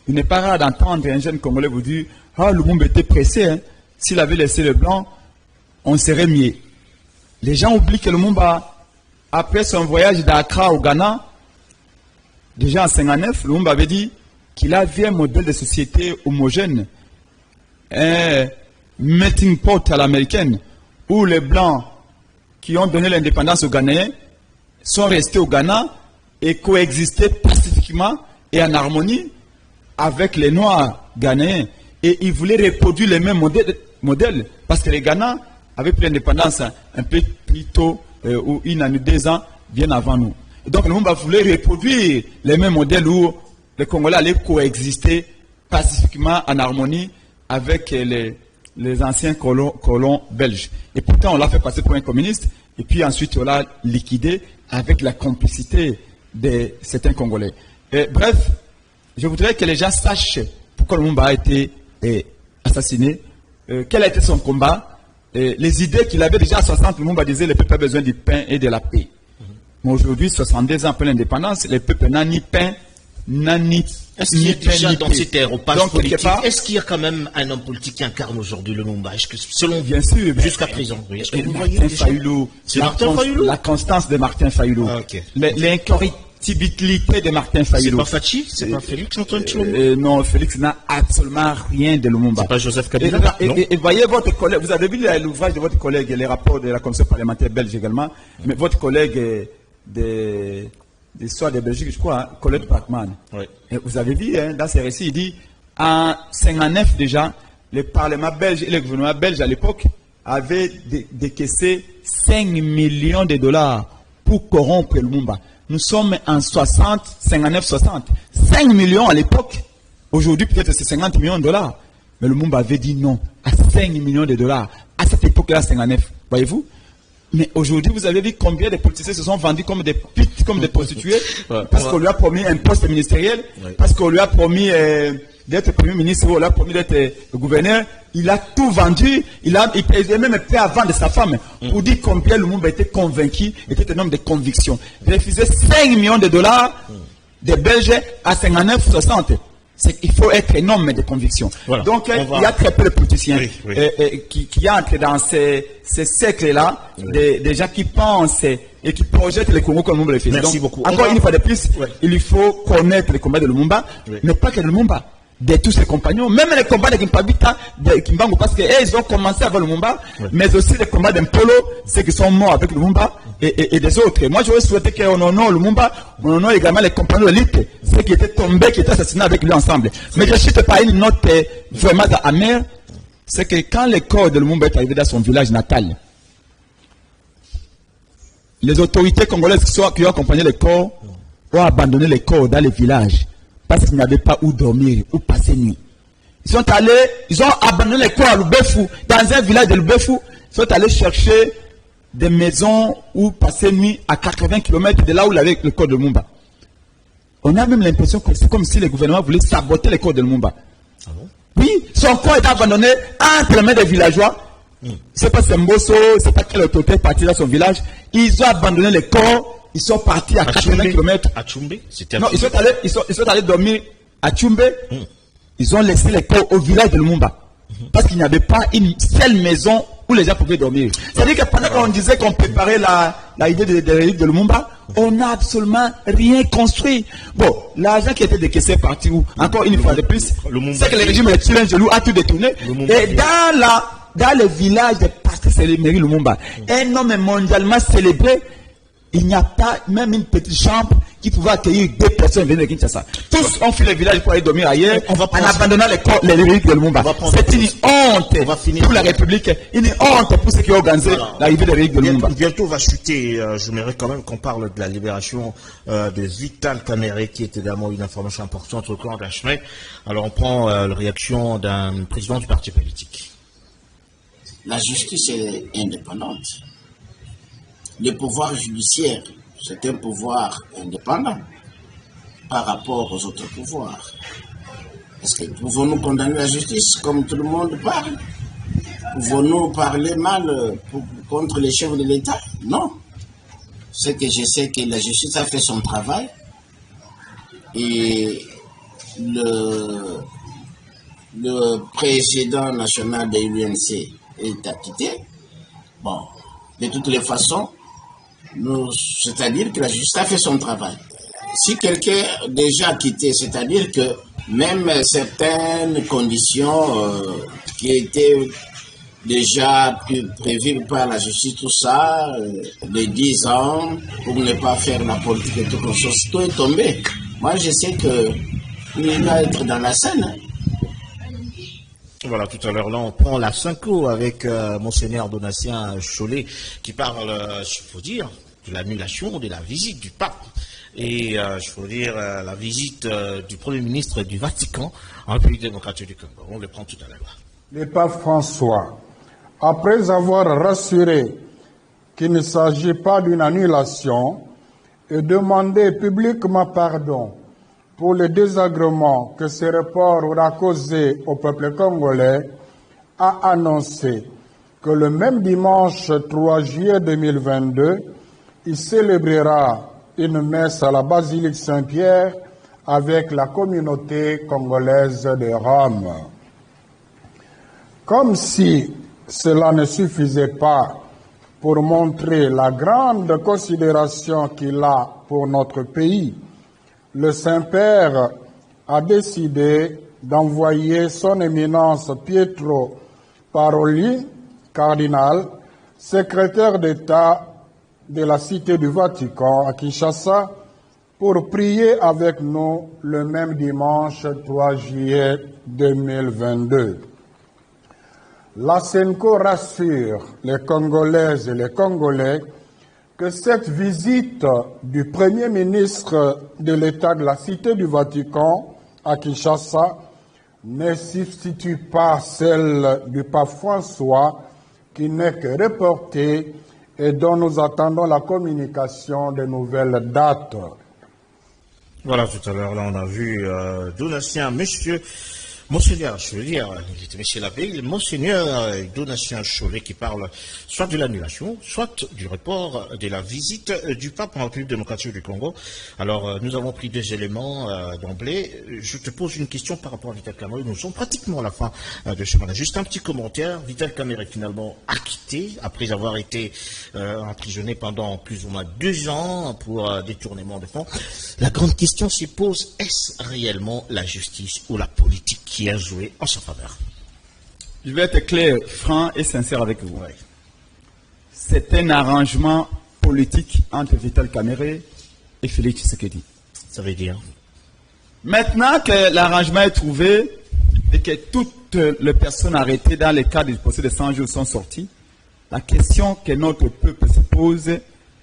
Il n'est pas rare d'entendre un jeune Congolais vous dire « Ah, Lumumba était pressé, hein. S'il avait laissé le blanc, on serait mieux. » Les gens oublient que Lumumba, après son voyage d'Accra au Ghana, déjà en 1959, Lumumba avait dit qu'il avait un modèle de société homogène, un melting pot à l'américaine, où les Blancs qui ont donné l'indépendance aux Ghanéens sont restés au Ghana et coexistaient pacifiquement et en harmonie avec les Noirs ghanéens. Et ils voulaient reproduire les mêmes modèles parce que les Ghana avaient pris l'indépendance un peu plus tôt, ou une année, 2 ans, bien avant nous. Et donc, Lumumba voulait reproduire les mêmes modèles où les Congolais allaient coexister pacifiquement en harmonie avec les anciens colons belges. Et pourtant, on l'a fait passer pour un communiste, et puis ensuite, on l'a liquidé avec la complicité de certains Congolais. Et, bref, je voudrais que les gens sachent pourquoi Lumumba a été assassiné, quel a été son combat, les idées qu'il avait déjà à 60, Lumumba disait le peuple a besoin du pain et de la paix. Mais aujourd'hui, 62 ans après l'indépendance, le peuple n'a ni pain, ni est-ce qu'il y a déjà dans cette aéropage politique, est-ce qu'il y a quand même un homme politique qui incarne aujourd'hui le Lumumba? Est-ce que selon bien sûr, jusqu'à présent, oui. Est-ce que vous voyez Martin Fayulu, la constance de Martin Fayulu, l'incorruptibilité de Martin Fayulu. C'est pas Fachi, c'est pas Félix Antoine Tshilombo. Non, Félix n'a absolument rien de Lumumba. C'est pas Joseph Kabila. Et voyez votre collègue, vous avez vu l'ouvrage de votre collègue, les rapports de la commission parlementaire belge également, mais votre collègue de l'histoire de Belgique, je crois, hein, Colette Bachmann. Oui. Et vous avez vu, hein, dans ses récits, il dit, en 1959 déjà, le Parlement belge et le gouvernement belge à l'époque avaient décaissé 5 millions de dollars pour corrompre Lumumba. Nous sommes en 59-60. 5 millions à l'époque. Aujourd'hui, peut-être c'est 50 millions de dollars. Mais Lumumba avait dit non à 5 millions de dollars. À cette époque-là, 59. Voyez-vous? Mais aujourd'hui, vous avez vu combien de politiciens se sont vendus comme des putes, comme des prostituées, parce qu'on lui a promis un poste ministériel, parce qu'on lui a promis d'être Premier ministre, ou on lui a promis d'être gouverneur. Il a tout vendu, il a même fait avant de sa femme, pour dire combien Lumumba était convaincu, était un homme de conviction. Il refusait 5 millions de dollars des Belges à 59-60. Il faut être un homme de conviction. Voilà. Donc, il y a très peu de politiciens qui entrent dans ces cercles-là, des gens qui pensent et qui projettent le Congo comme Lumumba le faisait. Merci beaucoup. Encore une fois de plus, il faut connaître le combat de Lumumba, mais pas que de Lumumba. de tous ses compagnons, même les combats de Kimpabita, de Kimbangu, parce qu'ils ont commencé avec Lumumba, mais aussi les combats d'Mpolo, ceux qui sont morts avec Lumumba et des autres. Et moi, j'aurais souhaité qu'on honore Lumumba, on honore également les compagnons de l'élite, ceux qui étaient tombés, qui étaient assassinés avec lui ensemble. Mais je ne cite pas une note vraiment amère, c'est que quand le corps de Lumumba est arrivé dans son village natal, les autorités congolaises qui ont accompagné le corps ont abandonné les corps dans les villages parce qu'ils n'avaient pas où dormir, où passer nuit. Ils ont abandonné les corps à Lubefu, dans un village de Lubefu, ils sont allés chercher des maisons où passer nuit à 80 km de là où il avait le corps de Lumumba. On a même l'impression que c'est comme si le gouvernement voulait saboter les corps de Lumumba. Ah bon? Oui, son corps est abandonné entre les mains des villageois. C'est pas Semboso, c'est pas quelle autorité est partie dans son village. Ils ont abandonné les corps. Ils sont partis à 80 km. À Tchumbe? Non, ils sont allés dormir à Tchumbe. Ils ont laissé les corps au village de Lumumba. Parce qu'il n'y avait pas une seule maison où les gens pouvaient dormir. C'est-à-dire que pendant qu'on disait qu'on préparait la idée de Lumumba, on n'a absolument rien construit. Bon, l'argent qui était décaissé est parti où? Encore une fois de plus, c'est que le régime de Tchilengelou a tout détourné. Et dans le village de Patrice Emery Lumumba, un homme mondialement célébré, il n'y a pas même une petite chambre qui pouvait accueillir 2 personnes venues de Kinshasa. Tous ont fui le village pour aller dormir ailleurs en abandonnant les lyriques de Lumumba. C'est une honte pour la République, une honte pour ceux qui ont organisé l'arrivée des lyriques de Lumumba. Bientôt va chuter, je mérite quand même qu'on parle de la libération de Vital Kamerhe, qui est également une information importante au camp d'Achemé. Alors on prend la réaction d'un président du parti politique. La justice est indépendante. Le pouvoir judiciaire, c'est un pouvoir indépendant par rapport aux autres pouvoirs. Est-ce que pouvons-nous condamner la justice comme tout le monde parle? Pouvons-nous parler mal contre les chefs de l'État? Non. C'est que je sais que la justice a fait son travail et le président national de l'UNC est acquitté. Bon, de toutes les façons, c'est-à-dire que la justice a fait son travail. Si quelqu'un est déjà quitté, c'est-à-dire que même certaines conditions qui étaient déjà prévues par la justice, tout ça, les 10 ans, pour ne pas faire la politique et toute chose, tout est tombé. Moi, je sais qu'il va être dans la scène. Voilà, tout à l'heure, là, on prend la synco avec Monseigneur Donatien Cholet qui parle, il faut dire, de l'annulation de la visite du pape et, il faut dire, la visite du Premier ministre du Vatican en République démocratique du Congo. On le prend tout à l'heure. Le pape François, après avoir rassuré qu'il ne s'agit pas d'une annulation et demandé publiquement pardon pour le désagrément que ce report aura causé au peuple congolais, a annoncé que le même dimanche 3 juillet 2022, il célébrera une messe à la basilique Saint-Pierre avec la communauté congolaise de Rome. Comme si cela ne suffisait pas pour montrer la grande considération qu'il a pour notre pays, le Saint-Père a décidé d'envoyer son éminence Pietro Paroli, cardinal, secrétaire d'État de la Cité du Vatican à Kinshasa, pour prier avec nous le même dimanche 3 juillet 2022. La SENCO rassure les Congolaises et les Congolais que cette visite du Premier ministre de l'État de la Cité du Vatican à Kinshasa ne substitue pas celle du pape François, qui n'est que reportée et dont nous attendons la communication de nouvelles dates. Voilà, tout à l'heure, là, on a vu Donatien, monsieur Monseigneur, je veux dire, monsieur l'abbé, Monseigneur Donatien Cholet qui parle soit de l'annulation, soit du report de la visite du pape en République démocratique du Congo. Alors, nous avons pris deux éléments d'emblée. Je te pose une question par rapport à Vital Kamerhe. Nous sommes pratiquement à la fin de ce mandat. Juste un petit commentaire. Vital Kamerhe est finalement acquitté après avoir été emprisonné pendant plus ou moins 2 ans pour détournement de fonds. La grande question se pose, est-ce réellement la justice ou la politique qui a joué en sa faveur? Je vais être clair, franc et sincère avec vous. C'est un arrangement politique entre Vital Kamerhe et Félix Tshisekedi. Ça veut dire? Maintenant que l'arrangement est trouvé et que toutes les personnes arrêtées dans le cadre du procès de 100 jours sont sorties, la question que notre peuple se pose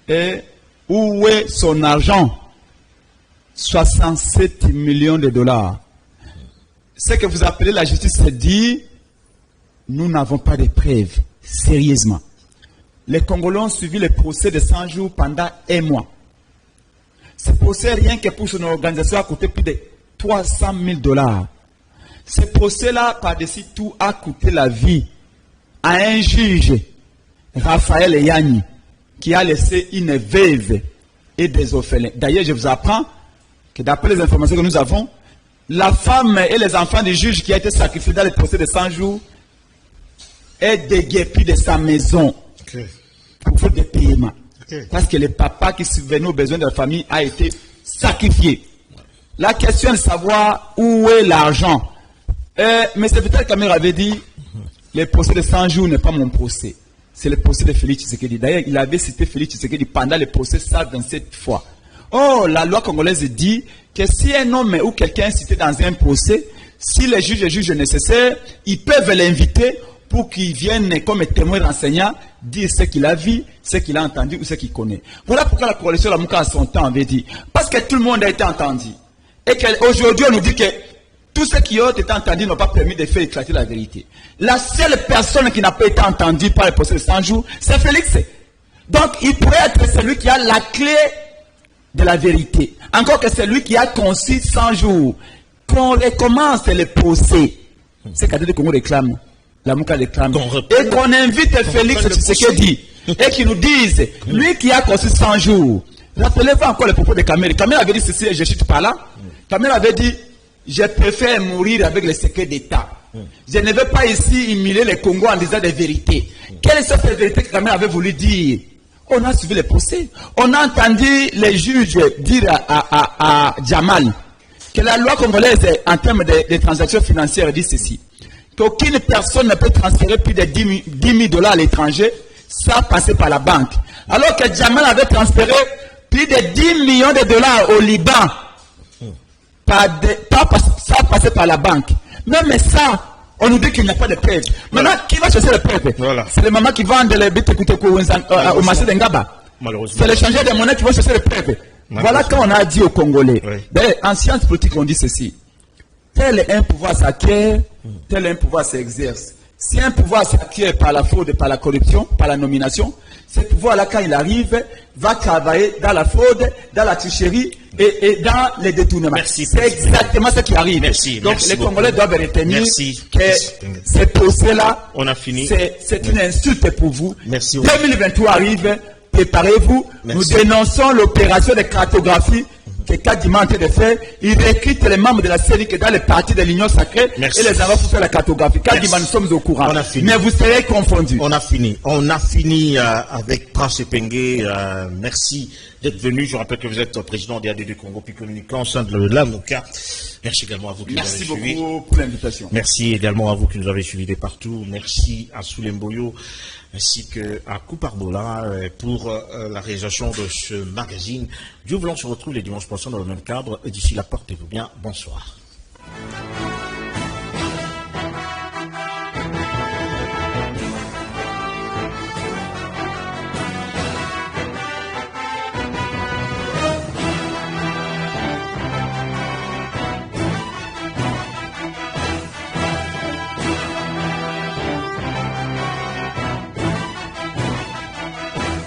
est où est son argent? 67 millions de dollars. Ce que vous appelez la justice, c'est dit, nous n'avons pas de preuves, sérieusement. Les Congolais ont suivi le procès de 100 jours pendant 1 mois. Ce procès, rien que pour son organisation, a coûté plus de 300 000 dollars. Ce procès-là, par-dessus tout, a coûté la vie à un juge, Raphaël Yanni, qui a laissé une veuve et des orphelins. D'ailleurs, je vous apprends que d'après les informations que nous avons, la femme et les enfants du juge qui a été sacrifié dans le procès de 100 jours est déguerpi de sa maison pour faire des paiements. Parce que le papa qui subvenait aux besoins de la famille a été sacrifié. La question est de savoir où est l'argent. Mais c'est peut-être que Kamerhe avait dit, le procès de 100 jours n'est pas mon procès. C'est le procès de Félix Tshisekedi. D'ailleurs, il avait cité Félix Tshisekedi pendant le procès 127 fois. Oh, la loi congolaise dit que si un homme ou quelqu'un est cité dans un procès, si les juges jugent nécessaire, ils peuvent l'inviter pour qu'il vienne comme témoin renseignant, dire ce qu'il a vu, ce qu'il a entendu ou ce qu'il connaît. Voilà pourquoi la coalition Lamuka à son temps avait dit. Parce que tout le monde a été entendu. Et qu'aujourd'hui on nous dit que tous ceux qui ont été entendus n'ont pas permis de faire éclater la vérité. La seule personne qui n'a pas été entendue par le procès de 100 jours, c'est Félix. Donc il pourrait être celui qui a la clé de la vérité. Encore que c'est lui qui a conçu 100 jours. Qu'on recommence le procès. C'est qu'à dire qu'on réclame. La Mouka réclame. Et qu'on invite Félix Tshisekedi. Et qu'il nous dise, lui qui a conçu 100 jours. Rappelez-vous encore le propos de Kamerhe. Kamerhe avait dit ceci, et je ne chute pas là. Kamerhe avait dit, je préfère mourir avec le secret d'État. Je ne veux pas ici humilier le Congo en disant des vérités. Quelle est cette vérité que Kamerhe avait voulu dire? On a suivi le procès. On a entendu les juges dire à Jamal que la loi congolaise en termes de transactions financières dit ceci. Qu'aucune personne ne peut transférer plus de 10 000 dollars à l'étranger sans passer par la banque. Alors que Jamal avait transféré plus de 10 millions de dollars au Liban sans passer par la banque. Même ça, on nous dit qu'il n'y a pas de preuves. Maintenant, qui va chercher les preuves? C'est les mamans qui vendent les bêtes au marché d'Engaba. C'est les changeurs de monnaie qui vont chercher les preuves. Voilà quand on a dit aux Congolais. En sciences politiques, on dit ceci. Tel un pouvoir s'acquiert, tel un pouvoir s'exerce. Si un pouvoir s'acquiert par la fraude, par la corruption, par la nomination, ce pouvoir-là, quand il arrive, va travailler dans la fraude, dans la tricherie et dans les détournements. C'est exactement ce qui arrive. Donc les Congolais doivent retenir que ce procès-là, c'est une insulte pour vous. 2023 arrive, préparez-vous. Nous dénonçons l'opération de cartographie que Kadima est en train de faire. Il recrute les membres de la série que dans les partis de l'Union sacrée et les envoie pour faire la cartographie. Kadima, nous sommes au courant. Mais vous serez confondus. On a fini. On a fini avec Prince Epenge. Merci d'être venu. Je rappelle que vous êtes président des ADD Congo puis communicant au sein de l'AMOCA. Merci également à vous qui nous avez suivis. Merci beaucoup pour l'invitation. Merci également à vous qui nous avez suivis de partout. Merci à Soulem Boyo ainsi qu'à Couparbola pour la réalisation de ce magazine. Dieu voulant, on se retrouve les dimanches prochains dans le même cadre. D'ici là, portez-vous bien. Bonsoir.